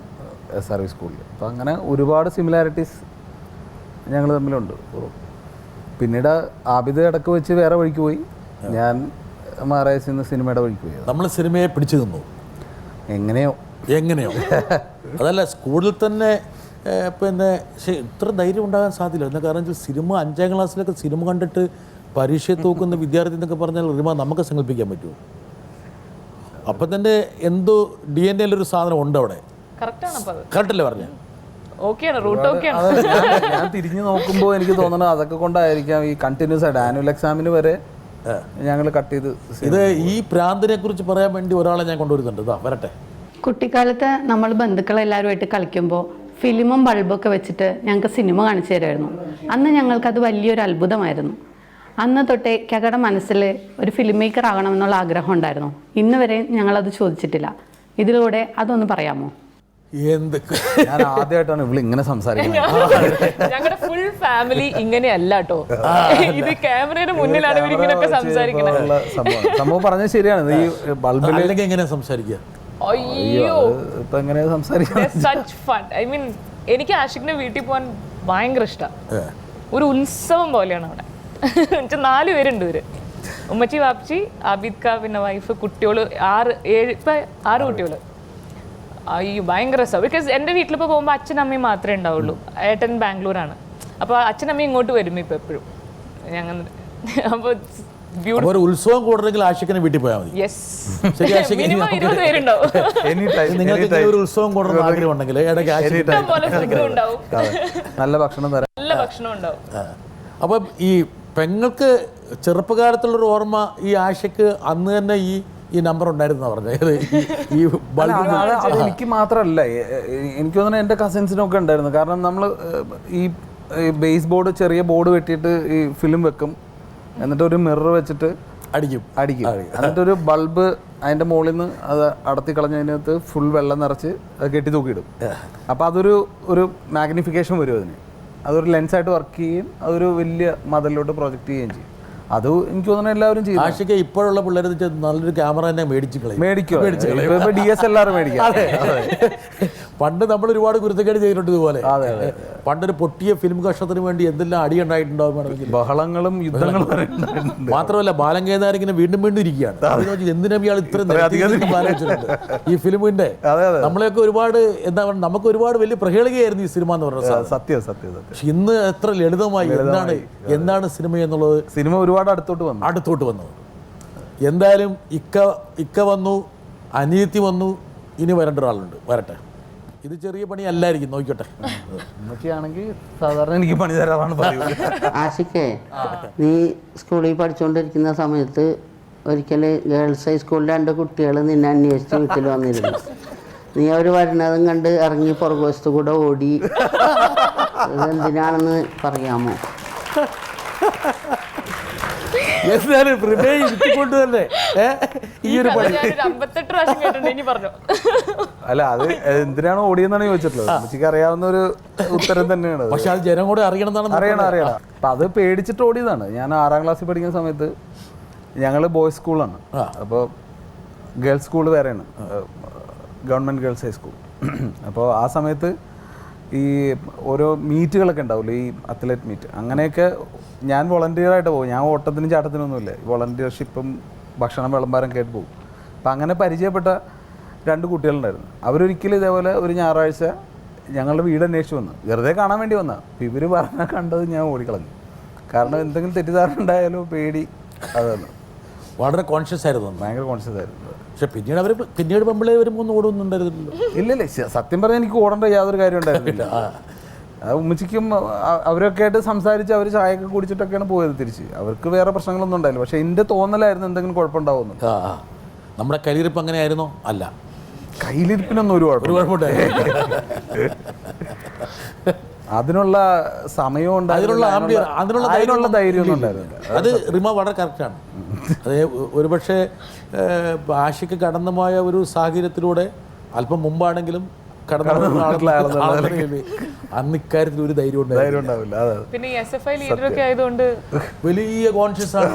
സർവീസ് സ്കൂളിൽ. അപ്പോൾ അങ്ങനെ ഒരുപാട് സിമിലാരിറ്റീസ് ഞങ്ങൾ തമ്മിലുണ്ട്. പിന്നീട് ആബിദ് ഇടയ്ക്ക് വെച്ച് വേറെ വഴിക്ക് പോയി, ഞാൻ മഹാരാജസിൽ നിന്ന് സിനിമയുടെ വഴിക്ക് പോയി. നമ്മൾ സിനിമയെ പിടിച്ചു നിന്നു എങ്ങനെയോ അതല്ല, സ്കൂളിൽ തന്നെ പിന്നെ ഇത്ര ധൈര്യം ഉണ്ടാകാൻ സാധ്യതയില്ല. എന്താ കാരണം വെച്ചാൽ സിനിമ 5ാം ക്ലാസ്സിലൊക്കെ സിനിമ കണ്ടിട്ട് പരീക്ഷയെ തോക്കുന്ന വിദ്യാർത്ഥി എന്നൊക്കെ പറഞ്ഞാൽ റിമ നമുക്ക് സങ്കല്പിക്കാൻ പറ്റുമോ? അപ്പം തന്നെ എന്തോ DNA ഒരു സാധനം ഉണ്ട് അവിടെ. കറക്റ്റല്ലേ പറഞ്ഞ? ഞാൻ തിരിഞ്ഞു നോക്കുമ്പോൾ എനിക്ക് തോന്നുന്നത് അതൊക്കെ കൊണ്ടായിരിക്കാം ഈ കണ്ടിന്യൂസ് ആയിട്ട് ആനുവൽ എക്സാമിന് വരെ ഞങ്ങൾ കട്ട് ചെയ്ത്. ഇത് ഈ പ്രാന്തിനെ കുറിച്ച് പറയാൻ വേണ്ടി ഒരാളെ ഞാൻ കൊണ്ടുവരുന്നുണ്ട്. ഇതാ വരട്ടെ. കുട്ടിക്കാലത്ത് നമ്മൾ ബന്ധുക്കളെല്ലാവരുമായിട്ട് കളിക്കുമ്പോൾ ഫിലിമും ബൾബൊക്കെ വെച്ചിട്ട് ഞങ്ങൾക്ക് സിനിമ കാണിച്ചു തരുമായിരുന്നു. അന്ന് ഞങ്ങൾക്കത് വലിയൊരു അത്ഭുതമായിരുന്നു. അന്ന് തൊട്ടേ ഞങ്ങളുടെ മനസ്സിൽ ഒരു ഫിലിം മേക്കർ ആകണമെന്നുള്ള ആഗ്രഹം ഉണ്ടായിരുന്നു. ഇന്ന് വരെ ഞങ്ങളത് ചോദിച്ചിട്ടില്ല. ഇതിലൂടെ അതൊന്ന് പറയാമോ? ഞാൻ ആദ്യമായിട്ടാണ് ഇവിടെ ഇങ്ങനെ സംസാരിക്കുന്നത്. ഞങ്ങളുടെ ഫുൾ ഫാമിലി ഇങ്ങനെയല്ല കേട്ടോ. ഇത് ക്യാമറയുടെ മുന്നിലാണ് ഇവരിങ്ങനെയൊക്കെ സംസാരിക്കുന്നത്. സംഭവം പറഞ്ഞത് ശരിയാണ്. ഈ ബൾബിലേക്ക് എങ്ങനെ സംസാരിക്കുക? അയ്യോ, ഇപ്പൊ എങ്ങനെയാ സംസാരിക്കുക? Such fun. ഐ മീൻ, എനിക്ക് ആഷിഖിന്റെ വീട്ടിൽ പോകാൻ ഭയങ്കര ഇഷ്ടമാണ്. ഒരു ഉത്സവം പോലെയാണ് അവിടെ. 4 പേരുണ്ട് ഇവര്. ഉമ്മച്ചി, വാപ്പച്ചി, ആബിദ് ക, പിന്നെ വൈഫ്, കുട്ടികള് 6 കുട്ടികള്. അയ്യോ ഭയങ്കര രസമാണ്. ബിക്കോസ് എൻ്റെ വീട്ടിലിപ്പോൾ പോകുമ്പോൾ അച്ഛനും അമ്മയും മാത്രമേ ഉണ്ടാവുള്ളൂ. ഏട്ടൻ ബാംഗ്ലൂരാണ്. അപ്പോൾ അച്ഛനമ്മയും ഇങ്ങോട്ട് വരും ഇപ്പോൾ എപ്പോഴും. ഞങ്ങൾ അപ്പോൾ ഉത്സവം കൂടണമെങ്കിൽ ആഷിഖിനെ വീട്ടിൽ പോയാൽ മതി. മിനിമം 20 പേരുണ്ടാവും. നിങ്ങൾക്ക് ഒരു ഉത്സവം കൂടണം ആഗ്രഹം ഉണ്ടെങ്കിൽ നല്ല ഭക്ഷണം തരാം, നല്ല ഭക്ഷണം ഉണ്ടാവും. അപ്പം ഈ പെങ്ങൾക്ക് ചെറുപ്പകാലത്തുള്ളൊരു ഓർമ്മ ഈ ആഷിക്ക് അന്ന് തന്നെ ഈ നമ്പർ ഉണ്ടായിരുന്ന പറഞ്ഞത്. എനിക്ക് മാത്രമല്ല, എനിക്ക് തോന്നുന്നു എൻ്റെ കസിൻസിനൊക്കെ ഉണ്ടായിരുന്നു. കാരണം നമ്മൾ ഈ ബേസ് ബോർഡ്, ചെറിയ ബോർഡ് വെട്ടിയിട്ട് ഈ ഫിലിം വെക്കും, എന്നിട്ട് ഒരു മിറർ വെച്ചിട്ട് അടിക്കും. എന്നിട്ടൊരു ബൾബ് അതിൻ്റെ മുകളിൽ നിന്ന് അത് അടത്തി കളഞ്ഞതിനകത്ത് ഫുൾ വെള്ളം നിറച്ച് അത് കെട്ടി തൂക്കിയിടും. അപ്പോൾ അതൊരു മാഗ്നിഫിക്കേഷൻ വരും അതിന്. അതൊരു ലെൻസായിട്ട് വർക്ക് ചെയ്യുകയും അതൊരു വലിയ മതിലോട്ട് പ്രൊജക്റ്റ് ചെയ്യുകയും ചെയ്യും. അത് എനിക്ക് തോന്നുന്നു എല്ലാവരും ചെയ്യും. ആഷിക്ക് ഇപ്പോഴുള്ള പിള്ളേർ നല്ലൊരു ക്യാമറ തന്നെ മേടിക്കും. DSLR മേടിക്കാം. പണ്ട് നമ്മൾ ഒരുപാട് കുരുത്തക്കേട് ചെയ്തിട്ടുണ്ട് ഇതുപോലെ. പണ്ടൊരു പൊട്ടിയ ഫിലിം കഷ്ണത്തിന് വേണ്ടി എന്തെല്ലാം അടി ഉണ്ടായിട്ടുണ്ടാവും, ബഹളങ്ങളും യുദ്ധങ്ങളും. മാത്രമല്ല ബാലങ്കേതാർ ഇങ്ങനെ വീണ്ടും ഇരിക്കുകയാണ്. എന്തിനാ ഇയാൾ ഇത്രയും ആലോചിച്ചിട്ടുണ്ട് ഈ ഫിലിമിന്റെ. നമ്മളെയൊക്കെ ഒരുപാട് എന്താ പറയുക, നമുക്ക് ഒരുപാട് വലിയ പ്രഹേളികയായിരുന്നു ഈ സിനിമ എന്ന് പറയുന്നത്. സത്യം. പക്ഷെ ഇന്ന് എത്ര ലളിതമായി എന്താണ് സിനിമ എന്നുള്ളത്. സിനിമ ഒരുപാട് അടുത്തോട്ട് വന്നു. എന്തായാലും ഇക്ക വന്നു, അനിയത്തി വന്നു, ഇനി വരേണ്ട ഒരാളുണ്ട്. വരട്ടെ. ഇത് ചെറിയ പണി അല്ലായിരിക്കും, നോക്കിക്കോട്ടെ. ആണെങ്കിൽ സാധാരണ എനിക്ക് പണി തരാറാണ് പറയുന്നത്. ആഷിക്കേ, നീ സ്കൂളിൽ പഠിച്ചുകൊണ്ടിരിക്കുന്ന സമയത്ത് ഒരിക്കൽ ഗേൾസ് ഹൈസ്കൂളിൽ 2 കുട്ടികൾ നിന്നെ അന്വേഷിച്ച് വീട്ടിൽ വന്നിരുന്നു. നീ അവർ വരുന്നതും കണ്ട് ഇറങ്ങി പുറകുവശത്ത് കൂടെ ഓടി. ഇതെന്തിനാണെന്ന് പറയാമോ? ഇരുത്തിക്കൊണ്ട് തന്നെ ഈ ഒരു പണി. 58 പ്രാവശ്യം കേട്ടിട്ടുണ്ട്. ഇനി പറഞ്ഞോ. അല്ല, അത് എന്തിനാണ് ഓടിയെന്നാണ് ചോദിച്ചിട്ടുള്ളത്. എനിക്ക് അറിയാവുന്ന ഒരു ഉത്തരം തന്നെയാണ്. പക്ഷെ അത് ജനം കൂടെ അറിയണം. അപ്പം അത് പേടിച്ചിട്ട് ഓടിയതാണ്. ഞാൻ 6ാം ക്ലാസ്സിൽ പഠിക്കുന്ന സമയത്ത് ഞങ്ങൾ ബോയ്സ് സ്കൂളാണ്. അപ്പോൾ ഗേൾസ് സ്കൂൾ വേറെയാണ്, ഗവൺമെൻറ് ഗേൾസ് ഹൈസ്കൂൾ. അപ്പോൾ ആ സമയത്ത് ഈ ഓരോ മീറ്റുകളൊക്കെ ഉണ്ടാവില്ലേ, ഈ അത്ലറ്റ് മീറ്റ്, അങ്ങനെയൊക്കെ ഞാൻ വോളണ്ടിയറായിട്ട് പോകും. ഞാൻ ഓട്ടത്തിനും ചാട്ടത്തിനൊന്നുമില്ല. വോളണ്ടിയർഷിപ്പും ഭക്ഷണം വിളമ്പാരം കേട്ട് പോകും. അപ്പം അങ്ങനെ പരിചയപ്പെട്ട 2 കുട്ടികളുണ്ടായിരുന്നു. അവരൊരിക്കലും ഇതേപോലെ ഒരു ഞായറാഴ്ച ഞങ്ങളുടെ വീട് അന്വേഷിച്ച് വന്നു, വെറുതെ കാണാൻ വേണ്ടി വന്ന. അപ്പോൾ ഇവർ പറഞ്ഞാൽ കണ്ടത് ഞാൻ ഓടിക്കളഞ്ഞു. കാരണം എന്തെങ്കിലും തെറ്റിദ്ധാരണ ഉണ്ടായാലോ പേടി. അതാണ് വളരെ കോൺഷ്യസ് ആയിരുന്നു, ഭയങ്കര കോൺഷ്യസ് ആയിരുന്നു. പക്ഷെ പിന്നീട് പെമ്പിളെ വരുമ്പോൾ ഒന്നും ഓടുന്നുണ്ടായിരുന്നില്ലല്ലോ. ഇല്ലല്ലേ, സത്യം പറഞ്ഞാൽ എനിക്ക് ഓടേണ്ട യാതൊരു കാര്യം ഉണ്ടായിരുന്നില്ല. ഉമ്മച്ചിക്കും അവരൊക്കെ ആയിട്ട് സംസാരിച്ച് അവർ ചായയൊക്കെ കുടിച്ചിട്ടൊക്കെയാണ് പോയത് തിരിച്ച്. അവർക്ക് വേറെ പ്രശ്നങ്ങളൊന്നും ഉണ്ടായില്ല. പക്ഷെ എൻ്റെ തോന്നലായിരുന്നു എന്തെങ്കിലും കുഴപ്പമുണ്ടാവുന്നു. നമ്മുടെ കയ്യിരിപ്പ് അങ്ങനെ ആയിരുന്നോ? അല്ല, കയ്യിലിരിപ്പിനൊന്നും ഒരു കുഴപ്പമുണ്ടായില്ല. അതിനുള്ള സമയവും അതിനുള്ള ധൈര്യമൊന്നും ഉണ്ടായിരുന്നില്ല. അത് റിമ വളരെ കറക്റ്റാണ്. അത് ഒരുപക്ഷെ ആഷിക്ക് കടന്നുപോയ ഒരു സാഹചര്യത്തിലൂടെ അല്പം മുമ്പാണെങ്കിലും അന്ന് ഇക്കാര്യത്തിൽ ഒരു ധൈര്യം ഉണ്ടാവില്ല. പിന്നെ SFI ലീഡറൊക്കെ ആയതുകൊണ്ട് വലിയ കോൺഷ്യസ് ആണ്,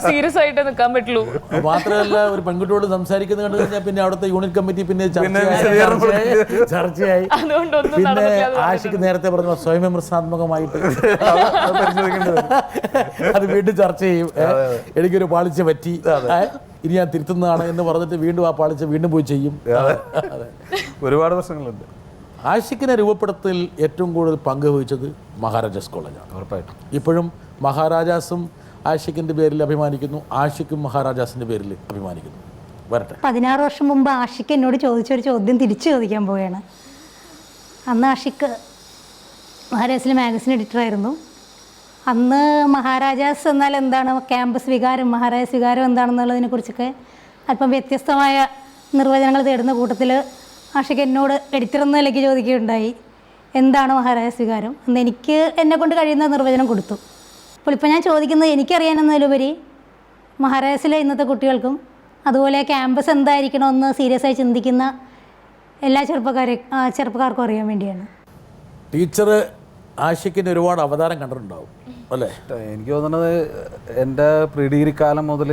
സീരിയസ് ആയിട്ട് നിൽക്കാൻ പറ്റുള്ളൂ. മാത്രമല്ല ഒരു പെൺകുട്ടിയോട് സംസാരിക്കുന്നത് കണ്ടു കഴിഞ്ഞാൽ പിന്നെ അവിടുത്തെ യൂണിറ്റ് കമ്മിറ്റി പിന്നെ ചർച്ചയായി. പിന്നെ ആഷിക്ക് നേരത്തെ പറഞ്ഞ സ്വയം വിമർശനാത്മകമായിട്ട് അത് വീണ്ടും ചർച്ച ചെയ്യും. എനിക്കൊരു പാളിച്ച പറ്റി, ഇനി ഞാൻ തിരുത്തുന്നതാണ് എന്ന് പറഞ്ഞിട്ട് വീണ്ടും ആ പാളിച്ച വീണ്ടും പോയി ചെയ്യും. ഒരുപാട് പ്രശ്നങ്ങളുണ്ട്. ആഷിക്കിനെ രൂപപ്പെടുത്തൽ ഏറ്റവും കൂടുതൽ പങ്ക് വഹിച്ചത് മഹാരാജാസ് കോളേജാണ്. ഉറപ്പായിട്ടും ഇപ്പോഴും മഹാരാജാസും ആഷിക്കിൻ്റെ പേരിൽ അഭിമാനിക്കുന്നു, ആഷിക്കും മഹാരാജാസിൻ്റെ പേരിൽ അഭിമാനിക്കുന്നു. വരട്ടെ. 16 വർഷം മുമ്പ് ആഷിക്ക് എന്നോട് ചോദിച്ചൊരു ചോദ്യം തിരിച്ചു ചോദിക്കാൻ പോവുകയാണ്. അന്ന് ആഷിക്ക് മഹാരാജാസിലെ മാഗസിൻ എഡിറ്ററായിരുന്നു. അന്ന് മഹാരാജാസ് എന്നാൽ എന്താണ്, ക്യാമ്പസ് വികാരം, മഹാരാജാസ് വികാരം എന്താണെന്നുള്ളതിനെ കുറിച്ചൊക്കെ അല്പം വ്യത്യസ്തമായ നിർവചനങ്ങൾ തേടുന്ന കൂട്ടത്തിൽ ആഷിക്ക് എന്നോട് എഡിറ്റർ എന്ന നിലയ്ക്ക് ചോദിക്കുകയുണ്ടായി, എന്താണ് മഹാരാജാസ് വികാരം? അന്ന് എനിക്ക് എന്നെക്കൊണ്ട് കഴിയുന്ന നിർവചനം കൊടുത്തു. അപ്പോൾ ഇപ്പോൾ ഞാൻ ചോദിക്കുന്നത്, എനിക്കറിയാനെന്നതിലുപരി മഹാരാജാസിലെ ഇന്നത്തെ കുട്ടികൾക്കും അതുപോലെ ക്യാമ്പസ് എന്തായിരിക്കണമെന്ന് സീരിയസ് ആയി ചിന്തിക്കുന്ന എല്ലാ ചെറുപ്പക്കാർക്കും അറിയാൻ വേണ്ടിയാണ്. ടീച്ചർ ആഷിക്കിന് ഒരുപാട് അവതാരം കണ്ടിട്ടുണ്ടാവും അല്ലേ? എനിക്ക് തോന്നുന്നത് എൻ്റെ പ്രീ ഡിഗ്രി കാലം മുതൽ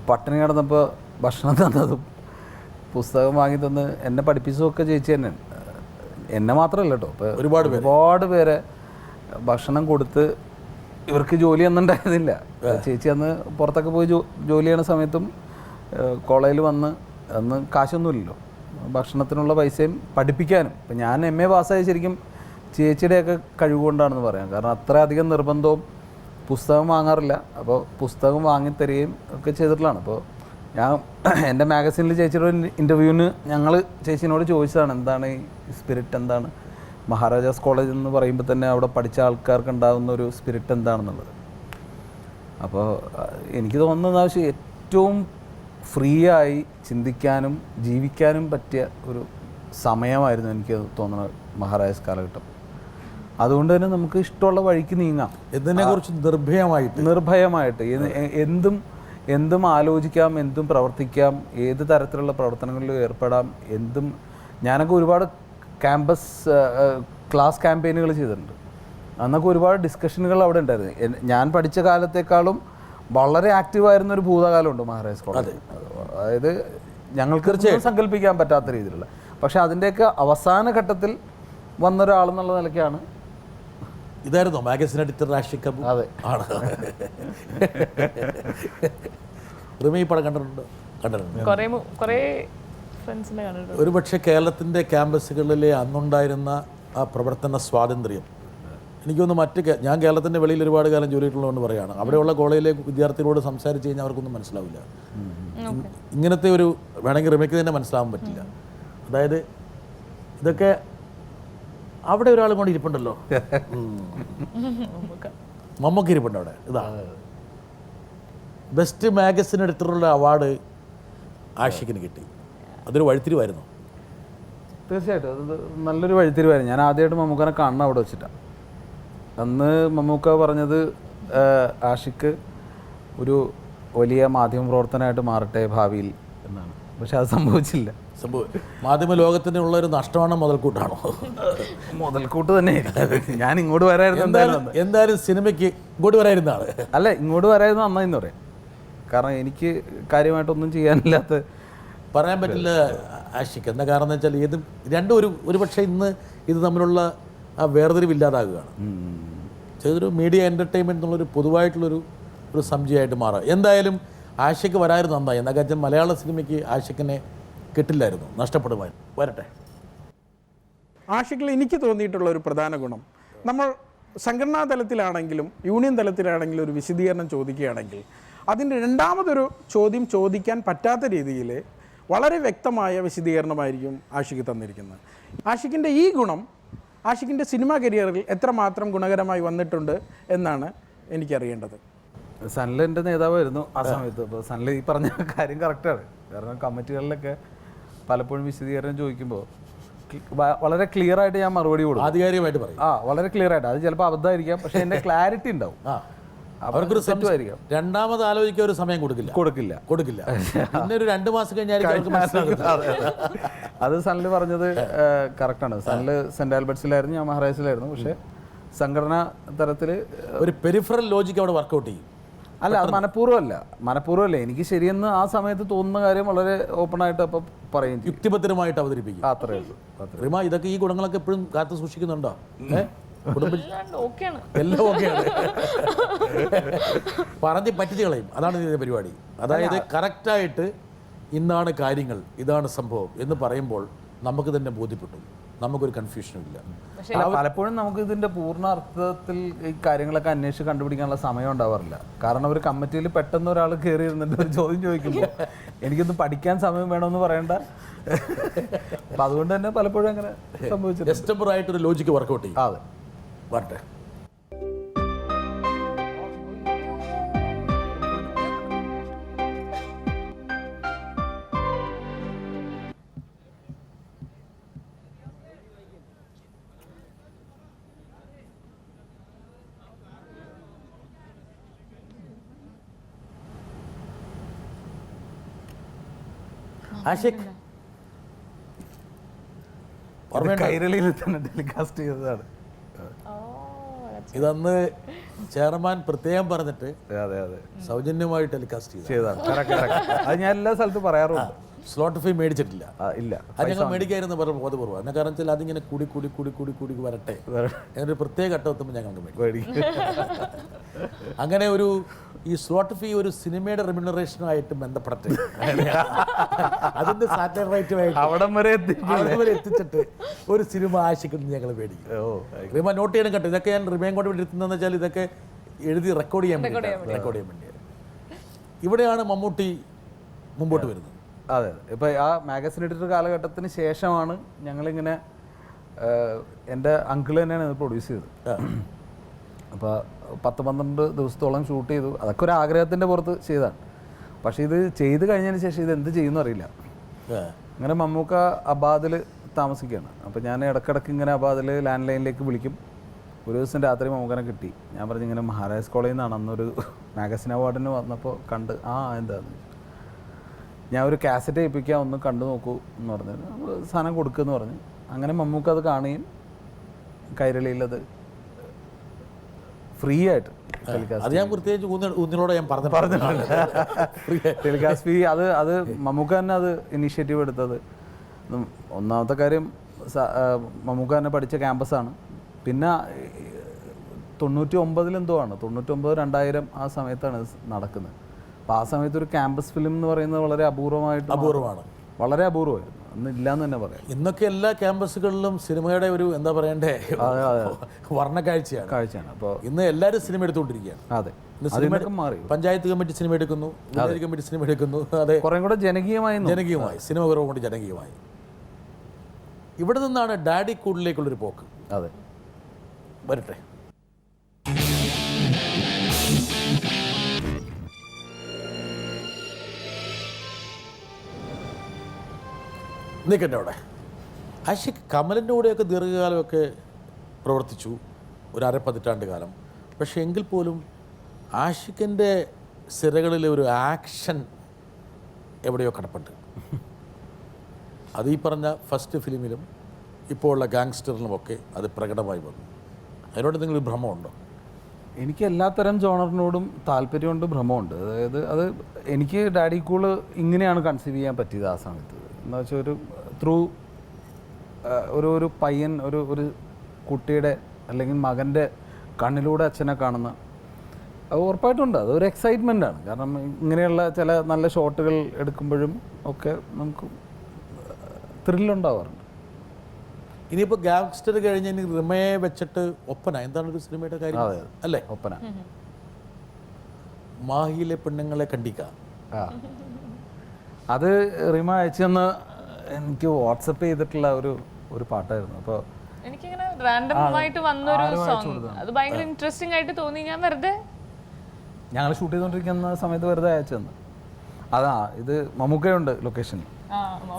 പട്ടിണി കിടന്നപ്പോൾ ഭക്ഷണം തന്നതും പുസ്തകം വാങ്ങി തന്ന് എന്നെ പഠിപ്പിച്ചതൊക്കെ ചേച്ചി തന്നെയാണ്. എന്നെ മാത്രമല്ല കേട്ടോ, ഇപ്പോൾ ഒരുപാട് പേരെ ഭക്ഷണം കൊടുത്ത് ഇവർക്ക് ജോലി ഒന്നും ഉണ്ടായിരുന്നില്ല. ചേച്ചി അന്ന് പുറത്തൊക്കെ പോയി ജോലി ചെയ്യണ സമയത്തും കോളേജിൽ വന്ന് അന്ന് കാശൊന്നുമില്ലല്ലോ, ഭക്ഷണത്തിനുള്ള പൈസയും പഠിപ്പിക്കാനും. ഇപ്പം ഞാൻ MA പാസ്സായി ശരിക്കും ചേച്ചിയുടെയൊക്കെ കഴിവുകൊണ്ടാണെന്ന് പറയാം. കാരണം അത്രയധികം നിർബന്ധവും പുസ്തകം വാങ്ങാറില്ല. അപ്പോൾ പുസ്തകം വാങ്ങിത്തരികയും ഒക്കെ ചെയ്തിട്ടുള്ളതാണ്. അപ്പോൾ ഞാൻ എൻ്റെ മാഗസീനിൽ ചേച്ചിയുടെ ഇൻ്റർവ്യൂവിന് ഞങ്ങൾ ചേച്ചിനോട് ചോദിച്ചതാണ്, എന്താണ് ഈ സ്പിരിറ്റ്, എന്താണ് മഹാരാജാസ് കോളേജ് എന്ന് പറയുമ്പോൾ തന്നെ അവിടെ പഠിച്ച ആൾക്കാർക്ക് ഉണ്ടാകുന്ന ഒരു സ്പിരിറ്റ് എന്താണെന്നുള്ളത്. അപ്പോൾ എനിക്ക് തോന്നുന്നത് ആവശ്യം ഏറ്റവും ഫ്രീ ആയി ചിന്തിക്കാനും ജീവിക്കാനും പറ്റിയ ഒരു സമയമായിരുന്നു എനിക്ക് തോന്നുന്നത് മഹാരാജാസ് കാലഘട്ടം. അതുകൊണ്ട് തന്നെ നമുക്ക് ഇഷ്ടമുള്ള വഴിക്ക് നീങ്ങാം, ഇതിനെക്കുറിച്ച് നിർഭയമായിട്ട് എന്തും ആലോചിക്കാം, എന്തും പ്രവർത്തിക്കാം, ഏത് തരത്തിലുള്ള പ്രവർത്തനങ്ങളിലും ഏർപ്പെടാം. ഞാനൊക്കെ ഒരുപാട് ക്ലാസ് ക്യാമ്പയിനുകൾ ചെയ്തിട്ടുണ്ട്. അന്നൊക്കെ ഒരുപാട് ഡിസ്കഷനുകൾ അവിടെ ഉണ്ടായിരുന്നു. ഞാൻ പഠിച്ച കാലത്തേക്കാളും വളരെ ആക്റ്റീവായിരുന്ന ഒരു ഭൂതകാലമുണ്ട് മഹാരാജാസ് കോളേജ്. അതായത് ഞങ്ങൾക്ക് സങ്കല്പിക്കാൻ പറ്റാത്ത രീതിയിലുള്ള, പക്ഷെ അതിൻ്റെയൊക്കെ അവസാന ഘട്ടത്തിൽ വന്നൊരാളെന്നുള്ള നിലയ്ക്കാണ്. ഇതായിരുന്നോ മാഗസിൻ എഡിറ്റർ ആഷിക് കപൂർ? അതെ, ആണ്. റിമ ഈ പടം കണ്ടിട്ടുണ്ട്? ഒരുപക്ഷെ കേരളത്തിൻ്റെ ക്യാമ്പസുകളിലെ അന്നുണ്ടായിരുന്ന ആ പ്രവർത്തന സ്വാതന്ത്ര്യം എനിക്കൊന്ന് ഞാൻ കേരളത്തിൻ്റെ വെളിയിൽ ഒരുപാട് കാലം ജോലി ചെയ്തിട്ടുള്ളതെന്ന് പറയുകയാണ്. അവിടെയുള്ള കോളേജിലെ വിദ്യാർത്ഥികളോട് സംസാരിച്ച് കഴിഞ്ഞാൽ അവർക്കൊന്നും മനസ്സിലാവില്ല. ഇങ്ങനത്തെ ഒരു വേണമെങ്കിൽ റിമയ്ക്ക് തന്നെ മനസ്സിലാവാൻ പറ്റില്ല. അതായത് ഇതൊക്കെ അവിടെ ഒരാളും കൊണ്ട് ഇരിപ്പുണ്ടല്ലോ, മമ്മൂക്ക ഇരിപ്പുണ്ട് അവിടെ. ഇതാണ് ബെസ്റ്റ് മാഗസിൻ എഡിറ്ററുള്ള അവാർഡ് ആഷിക്കിന് കിട്ടി. അതൊരു വഴിത്തിരിവായിരുന്നു. തീർച്ചയായിട്ടും അത് നല്ലൊരു വഴിത്തിരിവായിരുന്നു. ഞാൻ ആദ്യമായിട്ട് മമ്മൂക്കനെ കാണണം അവിടെ വെച്ചിട്ടാണ്. അന്ന് മമ്മൂക്ക പറഞ്ഞത് ആഷിക്ക് ഒരു വലിയ മാധ്യമ പ്രവർത്തനമായിട്ട് മാറട്ടെ ഭാവിയിൽ എന്നാണ്. പക്ഷെ അത് സംഭവിച്ചില്ല. മാധ്യമ ലോകത്തിന് ഉള്ളൊരു നഷ്ടമാണോ മുതൽക്കൂട്ടാണോ? മുതൽക്കൂട്ട് തന്നെ. ഞാൻ ഇങ്ങോട്ട് വരായിരുന്നു. എന്തായാലും സിനിമയ്ക്ക് ഇങ്ങോട്ട് വരായിരുന്നാണ്. അല്ല, ഇങ്ങോട്ട് വരായിരുന്നു നന്നായിന്ന് പറയാം. കാരണം എനിക്ക് കാര്യമായിട്ടൊന്നും ചെയ്യാനില്ലാത്ത പറയാൻ പറ്റില്ല ആഷിക്ക്. എന്താ കാരണം എന്ന് വെച്ചാൽ രണ്ടും ഒരു പക്ഷേ ഇന്ന് ഇത് തമ്മിലുള്ള ആ വേർതിരിവില്ലാതാകുകയാണ്. ചെയ്തൊരു മീഡിയ എൻ്റർടൈൻമെൻറ്റ് എന്നുള്ളൊരു പൊതുവായിട്ടുള്ളൊരു സംശയമായിട്ട് മാറുക. എന്തായാലും ആഷിക്ക് വരായിരുന്നു നന്നായി. എന്നാൽ കാര്യം മലയാള സിനിമയ്ക്ക് ആഷിക്കിനെ കിട്ടില്ലായിരുന്നു, നഷ്ടപ്പെടുമായിരുന്നു. വരട്ടെ. ആഷിക്കിൽ എനിക്ക് തോന്നിയിട്ടുള്ള ഒരു പ്രധാന ഗുണം, നമ്മൾ സംഘടനാ തലത്തിലാണെങ്കിലും യൂണിയൻ തലത്തിലാണെങ്കിലും ഒരു വിശദീകരണം ചോദിക്കുകയാണെങ്കിൽ അതിൻ്റെ രണ്ടാമതൊരു ചോദ്യം ചോദിക്കാൻ പറ്റാത്ത രീതിയിൽ വളരെ വ്യക്തമായ വിശദീകരണമായിരിക്കും ആഷിക്ക് തന്നിരിക്കുന്നത്. ആഷിക്കിൻ്റെ ഈ ഗുണം ആഷിക്കിൻ്റെ സിനിമാ കരിയറിൽ എത്രമാത്രം ഗുണകരമായി വന്നിട്ടുണ്ട് എന്നാണ് എനിക്കറിയേണ്ടത്. സനൽ എൻ്റെ നേതാവായിരുന്നു ആ സമയത്ത്. അപ്പോൾ സനൽ ഈ പറഞ്ഞ കാര്യം കറക്റ്റാണ്. കാരണം കമ്മിറ്റികളിലൊക്കെ പലപ്പോഴും വിശദീകരണം ചോദിക്കുമ്പോൾ വളരെ ക്ലിയർ ആയിട്ട് ഞാൻ മറുപടി കൊടുക്കും, ആധികാരികമായിട്ട് പറയും. വളരെ ക്ലിയർ ആയിട്ട്. അത് ചിലപ്പോൾ അബദ്ധമായിരിക്കാം, പക്ഷേ എൻ്റെ ക്ലാരിറ്റി ഉണ്ടാവും. അവർക്കൊരു സംശയമായിരിക്കാം. രണ്ടാമത് ആലോചിക്കാൻ ഒരു സമയം കൊടുക്കില്ല. പിന്നെ ഒരു 2 മാസം കഴിഞ്ഞായിരിക്കും അത് സനൽ പറഞ്ഞത് കറക്റ്റാണ്. സനൽ സെൻറ് ആൽബർട്ട്സിലായിരുന്നു, ഞാൻ മഹാരാജസിലായിരുന്നു. പക്ഷേ സംഘടനാ തലത്തിൽ ഒരു പെരിഫറൽ ലോജിക്ക് അവിടെ വർക്കൗട്ട് ചെയ്യും. അല്ല, അത് മനഃപൂർവ്വമല്ല. എനിക്ക് ശരിയെന്ന് ആ സമയത്ത് തോന്നുന്ന കാര്യം വളരെ ഓപ്പണായിട്ട് അപ്പം പറയും, യുക്തിഭദ്രമായിട്ട് അവതരിപ്പിക്കും. അത്രേ ഉള്ളൂ. റിമ, ഇതൊക്കെ ഈ ഗുണങ്ങളൊക്കെ എപ്പോഴും കാത്തു സൂക്ഷിക്കുന്നുണ്ടോ? എല്ലാം ഓക്കെയാണ്. പറഞ്ഞ് പറ്റിച്ച് കളയും. അതാണ് ഇതിൻ്റെ പരിപാടി. അതായത് കറക്റ്റായിട്ട് ഇന്നാണ് കാര്യങ്ങൾ, ഇതാണ് സംഭവം എന്ന് പറയുമ്പോൾ നമുക്ക് തന്നെ ബോധ്യപ്പെട്ടു, നമുക്കൊരു കൺഫ്യൂഷനും ഇല്ല. പലപ്പോഴും നമുക്ക് ഇതിൻ്റെ പൂർണ്ണ അർത്ഥത്തിൽ ഈ കാര്യങ്ങളൊക്കെ അന്വേഷിച്ച് കണ്ടുപിടിക്കാനുള്ള സമയം ഉണ്ടാവാറില്ല. കാരണം ഒരു കമ്മിറ്റിയിൽ പെട്ടെന്ന് ഒരാൾ കയറി ഇരുന്നിട്ട് ഒരു ചോദ്യം ചോദിക്കുമ്പോൾ എനിക്കൊന്ന് പഠിക്കാൻ സമയം വേണമെന്ന് പറയണ്ട. അപ്പം അതുകൊണ്ട് തന്നെ പലപ്പോഴും അങ്ങനെ സംഭവിച്ചു. എസ്റ്റംബറായിട്ടൊരു ലോജിക്ക് വർക്കൗട്ട് ചെയ്യും. അതെ, വരട്ടെ. ആഷിക് കൈരളിയിൽ തന്നെ ടെലികാസ്റ്റ് ചെയ്തതാണ്. ഇതന്ന് ചെയർമാൻ പ്രത്യേകം പറഞ്ഞിട്ട് സൗജന്യമായി ടെലികാസ്റ്റ് ചെയ്തതാണ്. അത് ഞാൻ എല്ലാ സ്ഥലത്തും പറയാറുണ്ട്. സ്ലോട്ട് ഫീ മേടിച്ചിട്ടില്ല. ഇല്ല, അത് ഞങ്ങൾ മേടിക്കായിരുന്നു പറഞ്ഞ ബോധപൂർവ്വം. എന്നെ കാരണം വെച്ചാൽ അതിങ്ങനെ കൂടി വരട്ടെ എന്നൊരു പ്രത്യേക ഘട്ടം എത്തുമ്പോൾ ഞങ്ങൾക്ക് മേടിക്കും. അങ്ങനെ ഒരു ഈ സ്ലോട്ട് ഫീ ഒരു സിനിമയുടെ റെമ്യൂണറേഷനുമായിട്ട് ബന്ധപ്പെടട്ടെ, അതിൻ്റെ സാറ്റലൈറ്റ് റൈറ്റുമായിട്ട് അവിടം വരെ എത്തിച്ചിട്ട് ഒരു സിനിമ ആശിക്കുന്നു ഞങ്ങൾ മേടിക്കും. റിമ നോട്ട് ചെയ്യണം കേട്ടോ. ഇതൊക്കെ ഞാൻ റിമയും കൊണ്ട് എടുക്കുന്നതെന്ന് വെച്ചാൽ ഇതൊക്കെ എഴുതി റെക്കോർഡ് ചെയ്യാൻ വേണ്ടിയാണ്. ഇവിടെയാണ് മമ്മൂട്ടി മുമ്പോട്ട് വരുന്നത്. അതെ, ഇപ്പോൾ ആ മാഗസിൻ എഡിറ്റർ കാലഘട്ടത്തിന് ശേഷമാണ് ഞങ്ങളിങ്ങനെ, എൻ്റെ അങ്കിൾ തന്നെയാണ് ഇത് പ്രൊഡ്യൂസ് ചെയ്തത്. അപ്പോൾ 10-12 ദിവസത്തോളം ഷൂട്ട് ചെയ്തു. അതൊക്കെ ഒരു ആഗ്രഹത്തിൻ്റെ പുറത്ത് ചെയ്തതാണ്. പക്ഷേ ഇത് ചെയ്ത് കഴിഞ്ഞതിന് ശേഷം ഇത് എന്ത് ചെയ്യുമെന്ന് അറിയില്ല. അങ്ങനെ മമ്മൂക്ക അബാദിൽ താമസിക്കുകയാണ്. അപ്പോൾ ഞാൻ ഇടയ്ക്കിടയ്ക്ക് ഇങ്ങനെ അബാദിൽ ലാൻഡ് ലൈനിലേക്ക് വിളിക്കും. ഒരു ദിവസം രാത്രി മമ്മൂക്കനെ കിട്ടി. ഞാൻ പറഞ്ഞു ഇങ്ങനെ മഹാരാജ് കോളേജിൽ നിന്നാണ് അന്നൊരു മാഗസിൻ അവാർഡിന് വന്നപ്പോൾ കണ്ട്. എന്താന്ന് ഞാൻ ഒരു കാസറ്റ് ഏൽപ്പിക്കാം, ഒന്ന് കണ്ടു നോക്കൂ എന്ന് പറഞ്ഞു. സാധനം കൊടുക്കുമെന്ന് പറഞ്ഞു. അങ്ങനെ മമ്മൂക്ക അത് കാണുകയും കൈരളിയിലത് ഫ്രീ ആയിട്ട് അത് ഞാൻ പ്രത്യേകിച്ച് ഊന്നിനോട് ഞാൻ പറഞ്ഞിട്ടുണ്ട്. ടെലികാസ്റ്റ് ഫീ അത് മമ്മൂക്ക തന്നെ അത് ഇനീഷ്യേറ്റീവ് എടുത്തത്. ഒന്നാമത്തെ കാര്യം മമ്മൂക്ക തന്നെ പഠിച്ച ക്യാമ്പസാണ്. പിന്നെ 99 എന്തോ ആണ്, 99-2000 ആ സമയത്താണ് നടക്കുന്നത്. അപ്പോൾ ആ സമയത്ത് ഒരു ക്യാമ്പസ് ഫിലിം എന്ന് പറയുന്നത് വളരെ അപൂർവമാണ്. വളരെ അപൂർവമായിരുന്നു. അന്ന് ഇല്ലയെന്ന് തന്നെ പറയാം. ഇന്നൊക്കെ എല്ലാ ക്യാമ്പസുകളിലും സിനിമയുടെ ഒരു എന്താ പറയണ്ടേ കാഴ്ചയാണ്. അപ്പോൾ ഇന്ന് എല്ലാവരും സിനിമ എടുത്തുകൊണ്ടിരിക്കുകയാണ്. അതെ, അതിനൊക്കെ മാറി. പഞ്ചായത്ത് കമ്മിറ്റി സിനിമ എടുക്കുന്നു, കമ്മിറ്റി സിനിമ എടുക്കുന്നു. അതെ, കുറേ കൂടെ ജനകീയമായി സിനിമ കുറവ് കൊണ്ട് ജനകീയമായി. ഇവിടെ നിന്നാണ് ഡാഡി കൂടിലേക്കുള്ളൊരു പോക്ക്. അതെ, വരട്ടെ. നിൽക്കട്ടെ അവിടെ. ആഷിഖ് കമലിൻ്റെ കൂടെയൊക്കെ ദീർഘകാലമൊക്കെ പ്രവർത്തിച്ചു, ഒരു 1/2 പതിറ്റാണ്ട് കാലം. പക്ഷേ എങ്കിൽ പോലും ആഷിഖിൻ്റെ സിരകളിലെ ഒരു ആക്ഷൻ എവിടെയോ കിടപ്പുണ്ട്. അത് ഈ പറഞ്ഞ ഫസ്റ്റ് ഫിലിമിലും ഇപ്പോൾ ഉള്ള ഗാങ്സ്റ്ററിലുമൊക്കെ അത് പ്രകടമായി വന്നു. അതിനോട് എന്തെങ്കിലും ഭ്രമമുണ്ടോ? എനിക്ക് എല്ലാത്തരം ജോണറിനോടും താല്പര്യമുണ്ട്, ഭ്രമമുണ്ട്. അതായത് അത് എനിക്ക് ഡാഡി കൂള് ഇങ്ങനെയാണ് കൺസീവ് ചെയ്യാൻ പറ്റിയത് ആ സമയത്ത്. എന്ന് വെച്ചാൽ ഒരു ത്രൂ ഒരു പയ്യൻ, ഒരു കുട്ടിയുടെ അല്ലെങ്കിൽ മകൻ്റെ കണ്ണിലൂടെ അച്ഛനെ കാണുന്ന അത് ഉറപ്പായിട്ടുണ്ട്. അതൊരു എക്സൈറ്റ്മെൻ്റ് ആണ്. കാരണം ഇങ്ങനെയുള്ള ചില നല്ല ഷോട്ടുകൾ എടുക്കുമ്പോഴും ഒക്കെ നമുക്ക് ത്രില്ലുണ്ടാവാറുണ്ട്. ഇനിയിപ്പോൾ ഗാങ്സ്റ്റർ കഴിഞ്ഞ് ഇനി റിമയെ വെച്ചിട്ട് ഒപ്പന, എന്താണ് ഒരു സിനിമയുടെ കാര്യം അല്ലേ? ഒപ്പന. മാഹിയിലെ പെണ്ണുങ്ങളെ കണ്ടിക്ക. അത് റിമ അയച്ചെന്ന് എനിക്ക് വാട്സപ്പ് ചെയ്തിട്ടുള്ള ഒരു പാട്ടായിരുന്നു. അപ്പോൾ എനിക്കിങ്ങനെ റാൻഡം ആയിട്ട് വന്നൊരു സോങ്, അത് ഭയങ്കര ഇൻട്രസ്റ്റിംഗ് ആയിട്ട് തോന്നി. ഞാൻ വെറുതെ ഞങ്ങൾ ഷൂട്ട് ചെയ്തുകൊണ്ടിരിക്കുന്ന സമയത്ത് വെറുതെ അയച്ചു തന്നു. അതാ ഇത് മമ്മൂക്കയുണ്ട് ലൊക്കേഷനിൽ.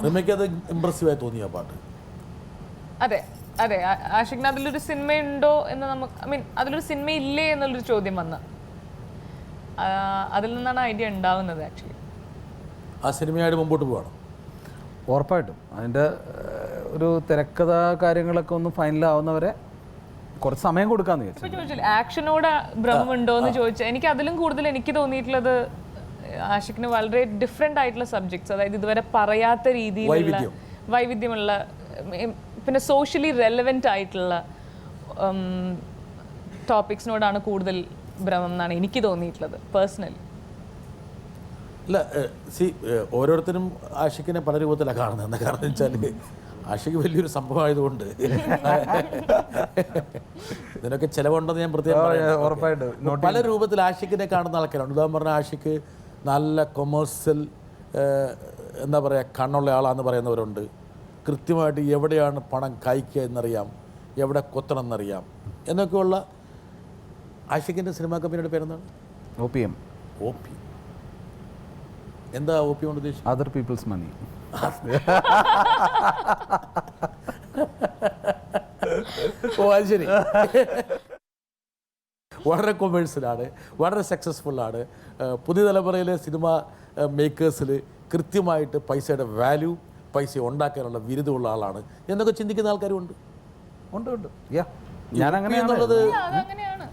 റിമയ്ക്ക് അത് ഇംപ്രസീവായി തോന്നിയ പാട്ട്. അതെ അതെ, ആഷിഖിന് അതിലൊരു സിനിമയുണ്ടോ എന്ന് നമുക്ക്, ഐ മീൻ അതിലൊരു സിനിമ ഇല്ലേ എന്നുള്ളൊരു ചോദ്യം വന്ന് അതിൽ നിന്നാണ് ഐഡിയ ഉണ്ടാവുന്നത് ആക്ച്വലി. ആ സിനിമയായിട്ട് മുമ്പോട്ട് പോകണം ഉറപ്പായിട്ടും. അതിൻ്റെ ഒരു തിരക്കഥ കാര്യങ്ങളൊക്കെ ഒന്ന് ഫൈനലാവുന്നവരെ കുറച്ച് സമയം കൊടുക്കാമെന്ന് വിചാരിച്ചു. ഇപ്പോൾ ചോദിച്ചില്ല ആക്ഷനോട് ഭ്രമമുണ്ടോ എന്ന് ചോദിച്ചാൽ, എനിക്ക് അതിലും കൂടുതൽ എനിക്ക് തോന്നിയിട്ടുള്ളത് ആഷിഖിന് വളരെ ഡിഫറെൻ്റ് ആയിട്ടുള്ള സബ്ജക്ട്സ്, അതായത് ഇതുവരെ പറയാത്ത രീതിയിലുള്ള വൈവിധ്യമുള്ള, പിന്നെ സോഷ്യലി റെലവെൻ്റ് ആയിട്ടുള്ള ടോപ്പിക്സിനോടാണ് കൂടുതൽ ഭ്രമം എന്നാണ് എനിക്ക് തോന്നിയിട്ടുള്ളത് പേഴ്സണലി. അല്ല ഓരോരുത്തരും ആഷിഖിനെ പല രൂപത്തിലാണ് കാണുന്നത്. എന്താ കാരണം വെച്ചാൽ ആഷിഖ് വലിയൊരു സംഭവമായതുകൊണ്ട് ഇതിനൊക്കെ ചിലവുണ്ടെന്ന് ഞാൻ പ്രത്യേകം പറയാം. പല രൂപത്തിൽ ആഷിഖിനെ കാണുന്ന ആൾക്കാരുണ്ട്. ഉദാഹരണം പറഞ്ഞാൽ ആഷിഖ് നല്ല കൊമേഴ്സ്യൽ എന്താ പറയുക കണ്ണുള്ള ആളാണെന്ന് പറയുന്നവരുണ്ട്. കൃത്യമായിട്ട് എവിടെയാണ് പണം കായ്ക്കുക എന്നറിയാം, എവിടെ കൊത്തണം എന്നറിയാം എന്നൊക്കെയുള്ള. ആഷിഖിൻ്റെ സിനിമാ കമ്പനിയുടെ പേരെന്താണ്? OPM. എന്താ OPM കൊണ്ട് ഉദ്ദേശിച്ചത്? അതർ പീപ്പിൾസ് മണി. ഓ അത് ശരി. വളരെ കൊമേഴ്സ്യലാണ്, വളരെ സക്സസ്ഫുള്ളാണ്. പുതിയ തലമുറയിലെ സിനിമ മേക്കേഴ്സിൽ കൃത്യമായിട്ട് പൈസയുടെ വാല്യൂ, പൈസ ഉണ്ടാക്കാനുള്ള വിരുദ്ധമുള്ള ആളാണ് എന്നൊക്കെ ചിന്തിക്കുന്ന ആൾക്കാരും ഉണ്ട്. ഞാൻ അങ്ങനെയാണ്.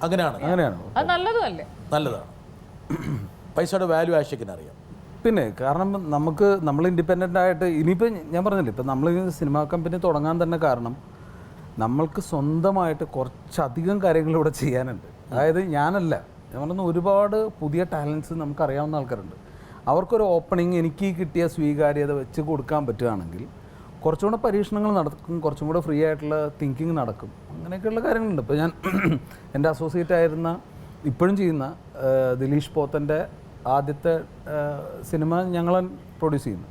അത് നല്ലതാണ്. പൈസയുടെ വാല്യൂ ആഷിഖിന് അറിയാം. പിന്നെ കാരണം നമ്മൾ ഇൻഡിപെൻഡൻ്റ് ആയിട്ട് ഇനിയിപ്പോൾ ഞാൻ പറഞ്ഞില്ലേ, ഇപ്പം നമ്മൾ സിനിമാ കമ്പനി തുടങ്ങാൻ തന്നെ കാരണം നമ്മൾക്ക് സ്വന്തമായിട്ട് കുറച്ചധികം കാര്യങ്ങൾ ഇവിടെ ചെയ്യാനുണ്ട്. അതായത് ഞാൻ പറഞ്ഞ ഒരുപാട് പുതിയ ടാലൻസ് നമുക്കറിയാവുന്ന ആൾക്കാരുണ്ട്. അവർക്കൊരു ഓപ്പണിങ് എനിക്ക് കിട്ടിയ സ്വീകാര്യത വെച്ച് കൊടുക്കാൻ പറ്റുകയാണെങ്കിൽ കുറച്ചും കൂടെ പരീക്ഷണങ്ങൾ നടക്കും, കുറച്ചും കൂടെ ഫ്രീ ആയിട്ടുള്ള തിങ്കിങ് നടക്കും. അങ്ങനെയൊക്കെയുള്ള കാര്യങ്ങളുണ്ട്. ഇപ്പോൾ ഞാൻ എൻ്റെ അസോസിയേറ്റ് ആയിരുന്ന ഇപ്പോഴും ചെയ്യുന്ന ദിലീഷ് പോത്തൻ്റെ ആദ്യത്തെ സിനിമ ഞങ്ങൾ പ്രൊഡ്യൂസ് ചെയ്യുന്നു.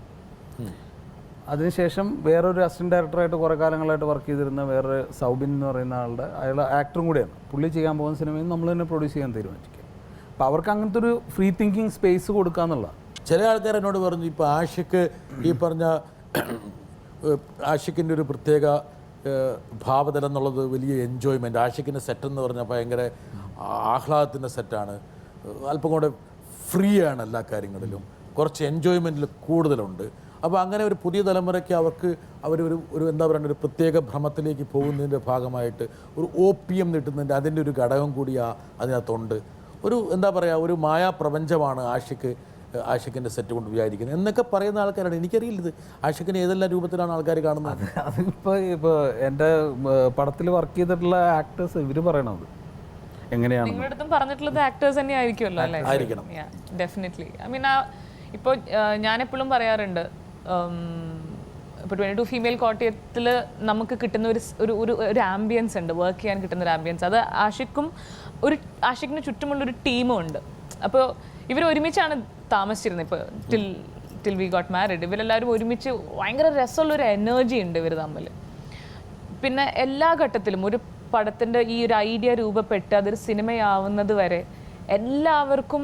അതിനുശേഷം വേറൊരു അസിസ്റ്റൻറ്റ് ഡയറക്ടറായിട്ട് കുറേ കാലങ്ങളായിട്ട് വർക്ക് ചെയ്തിരുന്ന വേറെ സൗബിൻ എന്ന് പറയുന്ന ആളുടെ, അയാൾ ആക്ടറും കൂടെയാണ്. പുള്ളി ചെയ്യാൻ പോകുന്ന സിനിമയും നമ്മൾ തന്നെ പ്രൊഡ്യൂസ് ചെയ്യാൻ തീരുമാനിക്കുക. അപ്പോൾ അവർക്ക് അങ്ങനത്തെ ഒരു ഫ്രീ തിങ്കിങ് സ്പേസ് കൊടുക്കുക എന്നുള്ളതാണ്. ചില ആൾക്കാർ എന്നോട് പറഞ്ഞു, ഇപ്പോൾ ആഷിഖ് ഈ പറഞ്ഞ ആഷിഖിൻ്റെ ഒരു പ്രത്യേക ഭാവതലം എന്നുള്ളത് വലിയ എൻജോയ്മെൻറ്റ്. ആഷിഖിൻ്റെ സെറ്റ് എന്ന് പറഞ്ഞാൽ ഭയങ്കര ആഹ്ലാദത്തിൻ്റെ സെറ്റാണ്, അല്പം കൂടെ ഫ്രീ ആണ് എല്ലാ കാര്യങ്ങളിലും, കുറച്ച് എൻജോയ്മെൻറ്റിൽ കൂടുതലുണ്ട്. അപ്പോൾ അങ്ങനെ ഒരു പുതിയ തലമുറയ്ക്ക് അവരൊരു എന്താ പറയുക ഒരു പ്രത്യേക ഭ്രമത്തിലേക്ക് പോകുന്നതിൻ്റെ ഭാഗമായിട്ട് ഒരു OPM കിട്ടുന്നതിൻ്റെ അതിൻ്റെ ഒരു ഘടകം കൂടി അതിനകത്തുണ്ട്. ഒരു എന്താ പറയുക ഒരു മായാപ്രപഞ്ചമാണ് ആഷിഖിൻ്റെ സെറ്റ് കൊണ്ട് വിചാരിക്കുന്നത് എന്നൊക്കെ പറയുന്ന ആൾക്കാരാണ്. എനിക്കറിയില്ല ഇത് ആഷിഖിനെ ഏതെല്ലാം രൂപത്തിലാണ് ആൾക്കാർ കാണുന്നത്. അതിപ്പോൾ എൻ്റെ പടത്തിൽ വർക്ക് ചെയ്തിട്ടുള്ള ആക്ടേഴ്സ് ഇവർ പറയണത് എങ്ങനെയാണ് നിങ്ങളുടെ അടുത്തും പറഞ്ഞിട്ടുള്ളത് ആക്ടേഴ്സ് തന്നെ ആയിരിക്കുമല്ലോ അല്ലേ? ആയിരിക്കണം. ഡെഫിനറ്റ്ലി. ഐ മീൻ ഇപ്പോൾ ഞാനെപ്പോഴും പറയാറുണ്ട്, ഇപ്പോൾ 22 ഫീമെയിൽ കോട്ടയത്തിൽ നമുക്ക് കിട്ടുന്ന ഒരു ആംബിയൻസ് ഉണ്ട്, വർക്ക് ചെയ്യാൻ കിട്ടുന്ന ഒരു ആംബിയൻസ്. അത് ആഷിഖിന് ചുറ്റുമുള്ളൊരു ടീമും ഉണ്ട്. അപ്പോൾ ഇവർ ഒരുമിച്ചാണ് താമസിച്ചിരുന്നത്. ഇപ്പോൾ ടിൽ വി ഗോട്ട് മാരിഡ് ഇവരെല്ലാവരും ഒരുമിച്ച് ഭയങ്കര രസമുള്ളൊരു എനർജി ഉണ്ട് ഇവർ തമ്മിൽ. പിന്നെ എല്ലാ ഘട്ടത്തിലും ഒരു പടത്തിൻ്റെ ഈ ഒരു ഐഡിയ രൂപപ്പെട്ട് അതൊരു സിനിമയാവുന്നത് വരെ എല്ലാവർക്കും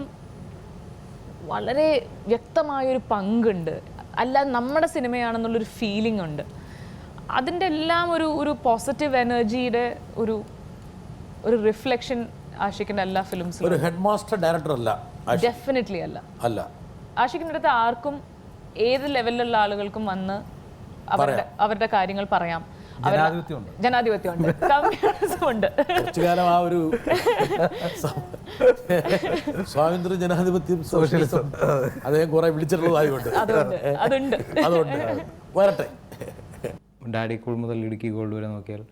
വളരെ വ്യക്തമായൊരു പങ്കുണ്ട്. അല്ലാതെ നമ്മുടെ സിനിമയാണെന്നുള്ളൊരു ഫീലിംഗ് ഉണ്ട്. അതിൻ്റെ എല്ലാം ഒരു പോസിറ്റീവ് എനർജിയുടെ ഒരു റിഫ്ലക്ഷൻ ആഷിഖിൻ്റെ എല്ലാ ഫിലിംസിലും. ഒരു ഹെഡ് മാസ്റ്റർ ഡയറക്ടർ അല്ല, ഡെഫിനറ്റ്ലി അല്ല. ആഷിഖിൻ്റെ അടുത്ത് ആർക്കും ഏത് ലെവലിലുള്ള ആളുകൾക്കും വന്ന് അവരുടെ കാര്യങ്ങൾ പറയാം. ജനാധിപത്യമുണ്ട്, കമ്മ്യൂണിസം ഉണ്ട്. കുറച്ചു കാലം ആ ഒരു സ്വാതന്ത്ര്യ ജനാധിപത്യം സോഷ്യലിസം അദ്ദേഹം കുറെ വിളിച്ചിട്ടുള്ളതായതുകൊണ്ട് അതുകൊണ്ട് വരട്ടെ. ഡാഡി കൂൾ മുതൽ ഇടുക്കി ഗോൾഡ് വരെ നോക്കിയാൽ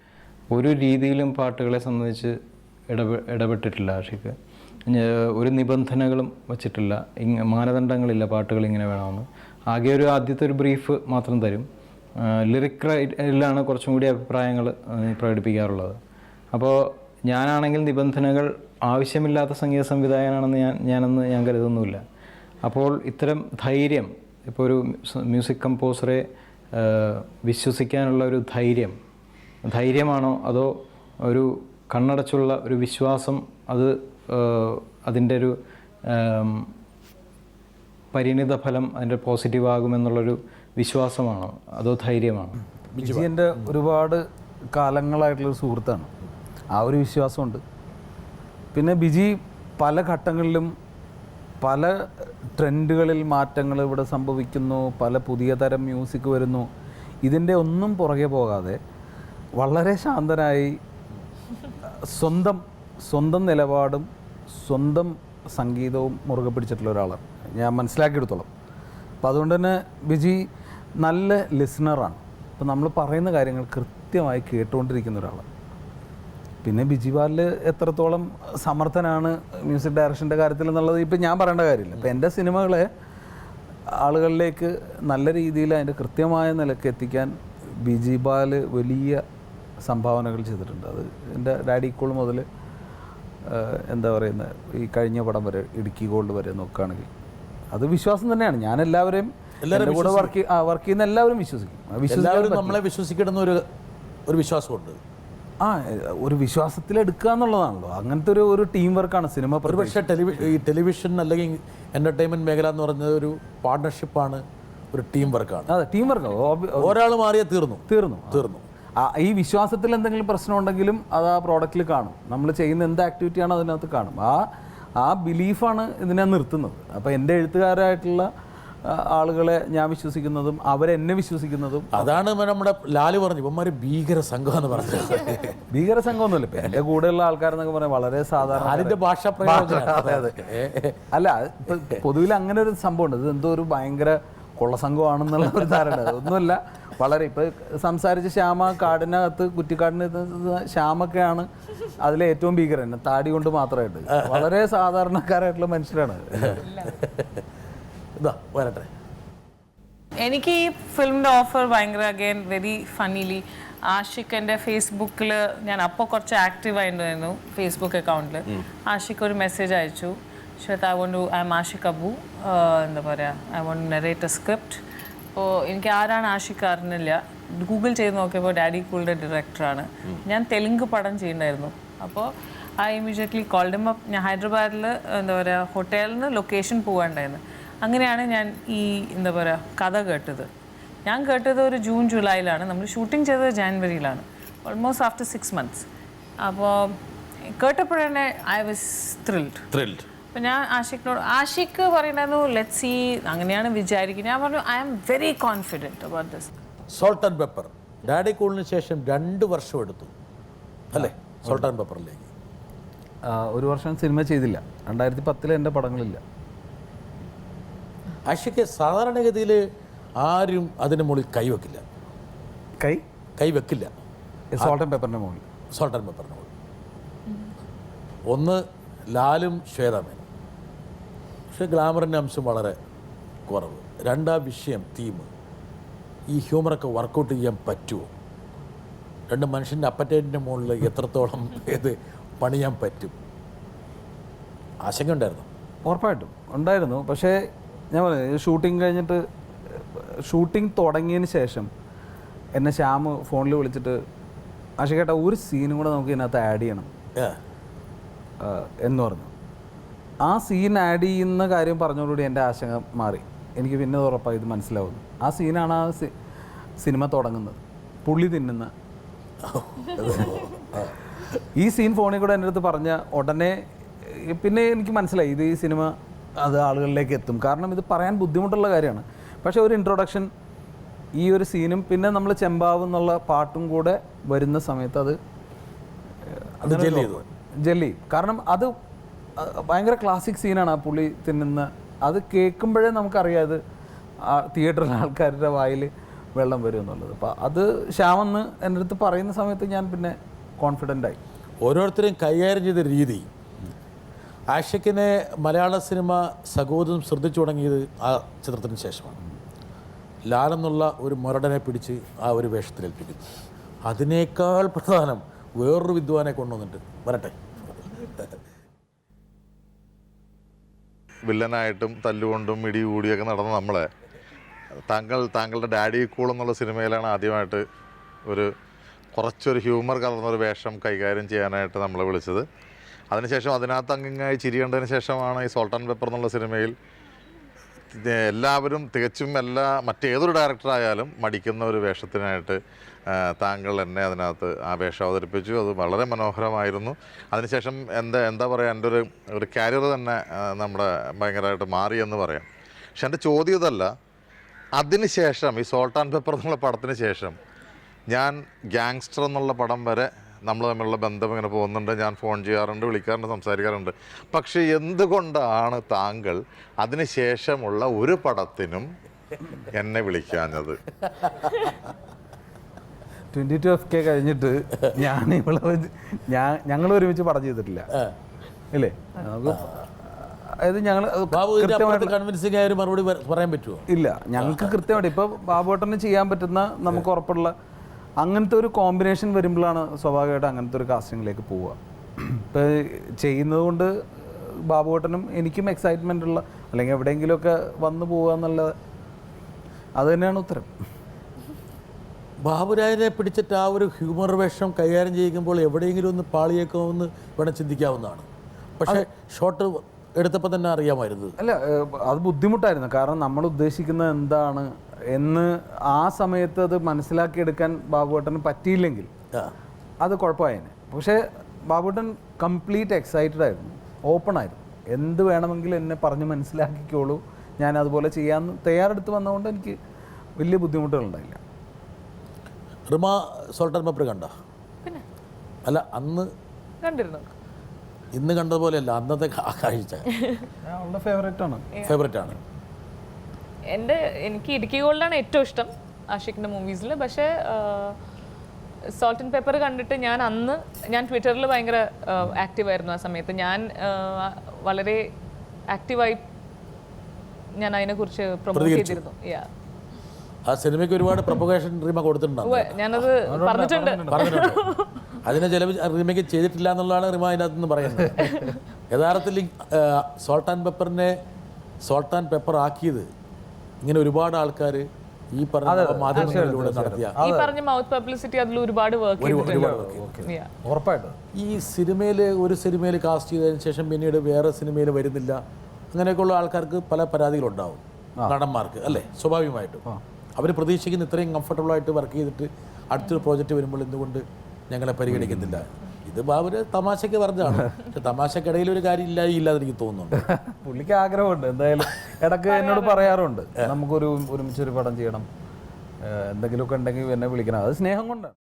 ഒരു രീതിയിലും പാട്ടുകളെ സംബന്ധിച്ച് ഇടപെട്ടിട്ടില്ല ആഷിഖ്. ഒരു നിബന്ധനകളും വച്ചിട്ടില്ല, മാനദണ്ഡങ്ങളില്ല പാട്ടുകൾ ഇങ്ങനെ വേണമെന്ന്. ആകെ ആദ്യത്തെ ഒരു ബ്രീഫ് മാത്രം തരും. ലിറിക്കിലാണ് കുറച്ചും കൂടി അഭിപ്രായങ്ങൾ പ്രകടിപ്പിക്കാറുള്ളത്. അപ്പോൾ ഞാനാണെങ്കിൽ നിബന്ധനകൾ ആവശ്യമില്ലാത്ത സംഗീത സംവിധായകനാണെന്ന് ഞാൻ കരുതുന്നുമില്ല. അപ്പോൾ ഇത്തരം ധൈര്യം, ഇപ്പോൾ ഒരു മ്യൂസിക് കമ്പോസറെ വിശ്വസിക്കാനുള്ള ഒരു ധൈര്യമാണോ അതോ ഒരു കണ്ണടച്ചുള്ള ഒരു വിശ്വാസം, അതിൻ്റെ ഒരു പരിണിത ഫലം അതിൻ്റെ പോസിറ്റീവ് ആകുമെന്നുള്ളൊരു വിശ്വാസമാണോ അതോ ധൈര്യമാണോ? ബിജി എൻ്റെ ഒരുപാട് കാലങ്ങളായിട്ടുള്ളൊരു സുഹൃത്താണ്. ആ ഒരു വിശ്വാസമുണ്ട്. പിന്നെ ബിജി പല ഘട്ടങ്ങളിലും പല ട്രെൻഡുകളിൽ മാറ്റങ്ങൾ ഇവിടെ സംഭവിക്കുന്നു, പല പുതിയ തരം മ്യൂസിക് വരുന്നു. ഇതിൻ്റെ ഒന്നും പുറകെ പോകാതെ വളരെ ശാന്തനായി സ്വന്തം നിലപാടും സ്വന്തം സംഗീതവും മുറുകെ പിടിച്ചിട്ടുള്ള ഒരാളാണ് ഞാൻ മനസ്സിലാക്കിയെടുത്തോളം. അപ്പോൾ അതുകൊണ്ട് തന്നെ ബിജി നല്ല ലിസണറാണ്. അപ്പോൾ നമ്മൾ പറയുന്ന കാര്യങ്ങൾ കൃത്യമായി കേട്ടുകൊണ്ടിരിക്കുന്ന ഒരാളാണ്. പിന്നെ ബിജി ബാലിൽ എത്രത്തോളം സമർത്ഥനാണ് മ്യൂസിക് ഡയറക്ഷൻ്റെ കാര്യത്തിൽ എന്നുള്ളത് ഇപ്പം ഞാൻ പറയേണ്ട കാര്യമില്ല. ഇപ്പം എൻ്റെ സിനിമകളെ ആളുകളിലേക്ക് നല്ല രീതിയിൽ അതിൻ്റെ കൃത്യമായ നിലക്ക് എത്തിക്കാൻ ബിജി ബാൽ വലിയ സംഭാവനകൾ ചെയ്തിട്ടുണ്ട്. അത് എൻ്റെ ഡാഡി കൂൾ മുതൽ എന്താ പറയുന്നത് ഈ കഴിഞ്ഞ പടം വരെ, ഇടുക്കി ഗോൾഡ് വരെ നോക്കുകയാണെങ്കിൽ അത് വിശ്വാസം തന്നെയാണ്. ഞാൻ എല്ലാവരെയും എൻ്റെ കൂടെ വർക്ക് ചെയ്യുന്ന എല്ലാവരും വിശ്വസിക്കും. നമ്മളെ വിശ്വസിക്കണം ഒരു വിശ്വാസമുണ്ട്. ഒരു വിശ്വാസത്തിലെടുക്കുക എന്നുള്ളതാണല്ലോ. അങ്ങനത്തെ ഒരു ടീം വർക്കാണ് സിനിമ. പക്ഷേ ടെലിവിഷൻ അല്ലെങ്കിൽ എൻ്റർടൈൻമെൻറ്റ് മേഖല എന്ന് പറയുന്നത് ഒരു പാർട്ട്ണർഷിപ്പാണ്, ഒരു ടീം വർക്കാണ്. അതെ, ടീം വർക്ക്. ഒരാൾ മാറിയാൽ തീർന്നു. ഈ വിശ്വാസത്തിൽ എന്തെങ്കിലും പ്രശ്നം ഉണ്ടെങ്കിലും അത് ആ പ്രോഡക്റ്റിൽ കാണും. നമ്മൾ ചെയ്യുന്ന എന്ത് ആക്ടിവിറ്റിയാണോ അതിനകത്ത് കാണും. ആ ബിലീഫാണ് ഇതിനെ നിർത്തുന്നത്. അപ്പോൾ എൻ്റെ എഴുത്തുകാരായിട്ടുള്ള ആളുകളെ ഞാൻ വിശ്വസിക്കുന്നതും അവരെന്നെ വിശ്വസിക്കുന്നതും അതാണ്. നമ്മുടെ ലാല് പറഞ്ഞു ഇവന്മാർ ഭീകര സംഘം എന്ന് പറഞ്ഞത്. ഭീകര സംഘമൊന്നുമില്ല. ഇപ്പം എൻ്റെ കൂടെയുള്ള ആൾക്കാരെന്നൊക്കെ പറയാൻ വളരെ സാധാരണ അതിൻ്റെ ഭാഷ. അല്ല, ഇപ്പം പൊതുവിൽ അങ്ങനെ ഒരു സംഭവം ഉണ്ട്. ഇത് എന്തോ ഒരു ഭയങ്കര കൊള്ളസംഘമാണെന്നുള്ള ഒരു ധാരണ. അതൊന്നുമല്ല. വളരെ ഇപ്പം സംസാരിച്ച ശ്യാമ കാടിനകത്ത് കുറ്റിക്കാടിന് ശ്യാമൊക്കെയാണ് അതിലെ ഏറ്റവും ഭീകരൻ, താടി കൊണ്ട് മാത്രമായിട്ട്. വളരെ സാധാരണക്കാരായിട്ടുള്ള മനുഷ്യരാണ്. വരട്ടെ. എനിക്ക് ഈ ഫിലിമിൻ്റെ ഓഫർ ഭയങ്കര അഗെയിൻ വെരി ഫണ്ണിലി ആഷിഖ് എൻ്റെ ഫേസ്ബുക്കിൽ ഞാൻ അപ്പോൾ കുറച്ച് ആക്റ്റീവായിട്ടുണ്ടായിരുന്നു ഫേസ്ബുക്ക് അക്കൗണ്ടിൽ. ആഷിഖ് ഒരു മെസ്സേജ് അയച്ചു, ശ്വേത ഐ എം ആഷിഖ് അബു, എന്താ പറയുക, I want narrate a script. അപ്പോൾ എനിക്ക് ആരാണ് ആഷിഖ് അറിഞ്ഞില്ല. ഗൂഗിൾ ചെയ്ത് നോക്കിയപ്പോൾ ഡാഡി കൂളിൻ്റെ ഡയറക്ടറാണ്. ഞാൻ തെലുങ്ക് പടം ചെയ്യുന്നുണ്ടായിരുന്നു. അപ്പോൾ I immediately called him up. ഞാൻ ഹൈദരാബാദിൽ എന്താ പറയുക ഹോട്ടലിൽ നിന്ന് ലൊക്കേഷൻ പോകാണ്ടായിരുന്നു. അങ്ങനെയാണ് ഞാൻ ഈ എന്താ പറയുക കഥ കേട്ടത്. ഞാൻ കേട്ടത് ഒരു ജൂൺ ജൂലൈയിലാണ്. നമ്മൾ ഷൂട്ടിംഗ് ചെയ്തത് ജാനുവരിയിലാണ്, ഓൾമോസ്റ്റ് ആഫ്റ്റർ 6 months. അപ്പോൾ കേട്ടപ്പോഴന്നെ ഐ വാസ് ത്രിൽഡ്. അപ്പോൾ ഞാൻ ആഷിഖ് പറയുന്നു ലെറ്റ് സീ, അങ്ങനെയാണ് വിചാരിക്കുന്നത്. ഞാൻ പറഞ്ഞു I am very confident about this. Salt and pepper daddy കൂളിന് ശേഷം 2 വർഷം എടുത്തു അല്ലേ സോൾട്ട് ആൻഡ് പെപ്പറിലേക്ക്? 1 വർഷം സിനിമ ചെയ്തില്ല. 2010 എൻ്റെ പടങ്ങളില്ല. ആഷിക്ക് സാധാരണഗതിയിൽ ആരും അതിന് മുകളിൽ കൈവെക്കില്ല. സോൾട്ട് ആൻഡ് പെപ്പറിൻ്റെ മുകളിൽ. ഒന്ന് ലാലും ശ്വേതാമേനും. പക്ഷേ ഗ്ലാമറിൻ്റെ അംശം വളരെ കുറവ്. 2 വിഷയം തീം, ഈ ഹ്യൂമറൊക്കെ വർക്കൗട്ട് ചെയ്യാൻ പറ്റുമോ? 2 മനുഷ്യൻ്റെ അപ്പറ്റൈറ്റിൻ്റെ മുകളിൽ എത്രത്തോളം ഇത് പണിയാൻ പറ്റും? ആശങ്ക ഉണ്ടായിരുന്നു? ഉറപ്പായിട്ടും ഉണ്ടായിരുന്നു. പക്ഷേ ഞാൻ പറഞ്ഞു, ഷൂട്ടിംഗ് തുടങ്ങിയതിന് ശേഷം എന്നെ ശ്യാമ് ഫോണിൽ വിളിച്ചിട്ട് ആഷിഖേട്ടാ ഒരു സീനും കൂടെ നമുക്ക് ഇതിനകത്ത് ആഡ് ചെയ്യണം എന്ന് പറഞ്ഞു. ആ സീൻ ആഡ് ചെയ്യുന്ന കാര്യം പറഞ്ഞതോടുകൂടി എൻ്റെ ആശങ്ക മാറി. എനിക്ക് പിന്നെ ഉറപ്പായി ഇത് മനസ്സിലാവുന്നു. ആ സീനാണ് ആ സിനിമ തുടങ്ങുന്നത്. പുള്ളി തിന്നുന്ന ഈ സീൻ ഫോണിൽ കൂടെ എൻ്റെ അടുത്ത് പറഞ്ഞ ഉടനെ പിന്നെ എനിക്ക് മനസ്സിലായി ഇത് ഈ സിനിമ അത് ആളുകളിലേക്ക് എത്തും. കാരണം ഇത് പറയാൻ ബുദ്ധിമുട്ടുള്ള കാര്യമാണ്. പക്ഷേ ഒരു ഇൻട്രൊഡക്ഷൻ, ഈ ഒരു സീനും പിന്നെ നമ്മൾ ചെമ്പാവ് എന്നുള്ള പാട്ടും കൂടെ വരുന്ന സമയത്ത് അത് ജെല്ലി. കാരണം അത് ഭയങ്കര ക്ലാസിക് സീനാണ്. ആ പുള്ളി തിന്നുന്ന അത് കേൾക്കുമ്പോഴേ നമുക്കറിയാം ഇത് തിയേറ്ററിലെ ആൾക്കാരുടെ വായിൽ വെള്ളം വരും എന്നുള്ളത്. അപ്പോൾ അത് ശ്യാമെന്ന് എൻ്റെ അടുത്ത് പറയുന്ന സമയത്ത് ഞാൻ പിന്നെ കോൺഫിഡൻ്റായി. ഓരോരുത്തരെയും കൈകാര്യം ചെയ്ത രീതി ആഷിക്കിനെ മലയാള സിനിമ സഹോദരം ശ്രദ്ധിച്ചു തുടങ്ങിയത് ആ ചിത്രത്തിന് ശേഷമാണ്. ലാലെന്നുള്ള ഒരു മുരടനെ പിടിച്ച് ആ ഒരു വേഷത്തിലേൽപ്പിക്കുന്നു. അതിനേക്കാൾ പ്രധാനം വേറൊരു വിദ്വാനെ കൊണ്ടുവന്നിട്ട് വരട്ടെ. വില്ലനായിട്ടും തല്ലുകൊണ്ടും ഇടി കൂടിയൊക്കെ നടന്ന നമ്മളെ താങ്കളുടെ ഡാഡി കൂൾ എന്നുള്ള സിനിമയിലാണ് ആദ്യമായിട്ട് കുറച്ചൊരു ഹ്യൂമർ കലർന്നൊരു വേഷം കൈകാര്യം ചെയ്യാനായിട്ട് നമ്മളെ വിളിച്ചത്. അതിനുശേഷം അതിനകത്ത് അങ്ങിങ്ങായി ചിരി കണ്ടതിന് ശേഷമാണ് ഈ സോൾട്ട് ആൻഡ് പെപ്പർ എന്നുള്ള സിനിമയിൽ എല്ലാവരും തികച്ചും മറ്റേതൊരു ഡയറക്ടറായാലും മടിക്കുന്ന ഒരു വേഷത്തിനായിട്ട് താങ്കൾ എന്നെ അതിനകത്ത് ആ വേഷം അവതരിപ്പിച്ചു. അത് വളരെ മനോഹരമായിരുന്നു. അതിനുശേഷം എന്താ പറയുക, എൻ്റെ ഒരു കാരിയർ തന്നെ നമ്മുടെ ഭയങ്കരമായിട്ട് മാറിയെന്ന് പറയാം. പക്ഷെ എൻ്റെ ചോദ്യം ഇതല്ല. അതിനുശേഷം ഈ സോൾട്ട് ആൻഡ് പെപ്പർ എന്നുള്ള പടത്തിന് ശേഷം ഞാൻ ഗാങ്സ്റ്റർ എന്നുള്ള പടം വരെ നമ്മൾ തമ്മിലുള്ള ബന്ധം ഇങ്ങനെ പോകുന്നുണ്ട്. ഞാൻ ഫോൺ ചെയ്യാറുണ്ട്, വിളിക്കാറുണ്ട്, സംസാരിക്കാറുണ്ട്. പക്ഷേ എന്തുകൊണ്ടാണ് താങ്കൾ അതിന് ശേഷമുള്ള ഒരു പടത്തിനും എന്നെ വിളിക്കാഞ്ഞത്? 22 FK കഴിഞ്ഞിട്ട് ഞങ്ങൾ ഒരുമിച്ച് പടം ചെയ്തിട്ടില്ല ഇല്ലേ? നമുക്ക് അതായത് ഞങ്ങൾ കൺവിൻസിംഗ് ആയ ഒരു മറുപടി പറയാൻ പറ്റുമോ? ഇല്ല, ഞങ്ങൾക്ക് കൃത്യമായിട്ട് ഇപ്പോൾ ബാബുവേട്ടന് ചെയ്യാൻ പറ്റുന്ന നമുക്ക് ഉറപ്പുള്ള അങ്ങനത്തെ ഒരു കോമ്പിനേഷൻ വരുമ്പോഴാണ് സ്വാഭാവികമായിട്ട് അങ്ങനത്തെ ഒരു കാസ്റ്റിങ്ങിലേക്ക് പോവുക. ഇപ്പോൾ ചെയ്യുന്നത് കൊണ്ട് ബാബുവേട്ടനും എനിക്കും എക്സൈറ്റ്മെൻ്റ് ഉള്ള, അല്ലെങ്കിൽ എവിടെയെങ്കിലുമൊക്കെ വന്നു പോവുക എന്നുള്ളത് അത് തന്നെയാണ് ഉത്തരം. ബാബുരായനെ പിടിച്ചിട്ട് ആ ഒരു ഹ്യൂമർ വേഷം കൈകാര്യം ചെയ്യുമ്പോൾ എവിടെയെങ്കിലും ഒന്ന് പാളിയേക്കാമെന്ന് വേണം ചിന്തിക്കാവുന്നതാണ്. പക്ഷേ ഷോട്ട് എടുത്തപ്പോൾ തന്നെ അറിയാമായിരുന്നു. അല്ല, അത് ബുദ്ധിമുട്ടായിരുന്നു. കാരണം നമ്മൾ ഉദ്ദേശിക്കുന്നത് എന്താണ് എന്ന് ആ സമയത്ത് അത് മനസ്സിലാക്കിയെടുക്കാൻ ബാബുവേട്ടന് പറ്റിയില്ലെങ്കിൽ അത് കുഴപ്പമായേനെ. പക്ഷേ ബാബുവേട്ടൻ കംപ്ലീറ്റ് എക്സൈറ്റഡ് ആയിരുന്നു, ഓപ്പൺ ആയിരുന്നു. എന്ത് വേണമെങ്കിലും എന്നെ പറഞ്ഞ് മനസ്സിലാക്കിക്കോളൂ, ഞാൻ അതുപോലെ ചെയ്യാൻ തയ്യാറെടുത്ത് വന്നതുകൊണ്ട് എനിക്ക് വലിയ ബുദ്ധിമുട്ടുകളുണ്ടായില്ല. റിമ സോൾട്ട് ആൻഡ് പെപ്പർ കണ്ടോ? അല്ല, അന്ന് കണ്ടിരുന്നു. ഇന്ന് കണ്ടതുപോലെയല്ല, അന്നത്തെ കാഴ്ച അവളുടെ ഫേവറേറ്റ് ആണ്. എനിക്ക് ഇടുക്കി ഗോൾഡാണ് ഏറ്റവും ഇഷ്ടം ആഷിഖിൻ്റെ മൂവീസിൽ. പക്ഷേ സോൾട്ട് ആൻഡ് പെപ്പർ കണ്ടിട്ട് ഞാൻ ട്വിറ്ററിൽ ഭയങ്കര ആക്റ്റീവായിരുന്നു ആ സമയത്ത്. ഞാൻ വളരെ ആക്റ്റീവായി ഞാൻ അതിനെക്കുറിച്ച് പ്രൊമോട്ട് ചെയ്തിരുന്നു. ആ സിനിമയ്ക്ക് ഒരുപാട് പ്രൊപ്പഗേഷൻ റീമ കൊടുത്തിട്ടുണ്ടാവും. ഞാനത് പറഞ്ഞിട്ടുണ്ട്. അതിനെ ചില റീമേക്ക് ചെയ്തിട്ടില്ല എന്നുള്ളതാണ് റിമ അതിനകത്ത് നിന്ന് പറയുന്നത്. യഥാർത്ഥത്തിൽ സോൾട്ട് ആൻഡ് പെപ്പറിനെ സോൾട്ട് ആൻഡ് പെപ്പർ ആക്കിയത് ഇങ്ങനെ ഒരുപാട് ആൾക്കാർ ഈ പറഞ്ഞ മാധ്യമങ്ങളിലൂടെ നടത്തിയ ഈ പറഞ്ഞ മൗത്ത് പബ്ലിസിറ്റി അതിൽ ഒരുപാട് വർക്ക് ചെയ്തിട്ടുണ്ട്. ഉറപ്പായിട്ടും ഈ ഒരു സിനിമയിൽ കാസ്റ്റ് ചെയ്തതിന് ശേഷം പിന്നീട് വേറെ സിനിമയിൽ വരുന്നില്ല, അങ്ങനെയൊക്കെയുള്ള ആൾക്കാർക്ക് പല പരാതികളുണ്ടാവും, നടന്മാർക്ക് അല്ലേ? സ്വാഭാവികമായിട്ടും അവർ പ്രതീക്ഷിക്കുന്ന ഇത്രയും കംഫർട്ടബിളായിട്ട് വർക്ക് ചെയ്തിട്ട് അടുത്തൊരു പ്രോജക്റ്റ് വരുമ്പോൾ എന്തുകൊണ്ട് ഞങ്ങളെ പരിഗണിക്കുന്നില്ല? ഇത് ബാബുര് തമാശയ്ക്ക് പറഞ്ഞതാണ്. പക്ഷെ തമാശക്കിടയിൽ ഒരു കാര്യം ഇല്ലാതെ എനിക്ക് തോന്നുന്നുണ്ട്. പുള്ളിക്ക് ആഗ്രഹമുണ്ട്, എന്തായാലും ഇടയ്ക്ക് എന്നോട് പറയാറുണ്ട്, നമുക്കൊരു ഒരുമിച്ചൊരു പടം ചെയ്യണം, എന്തെങ്കിലുമൊക്കെ ഉണ്ടെങ്കിൽ എന്നെ വിളിക്കണം. അത് സ്നേഹം കൊണ്ടാണ്.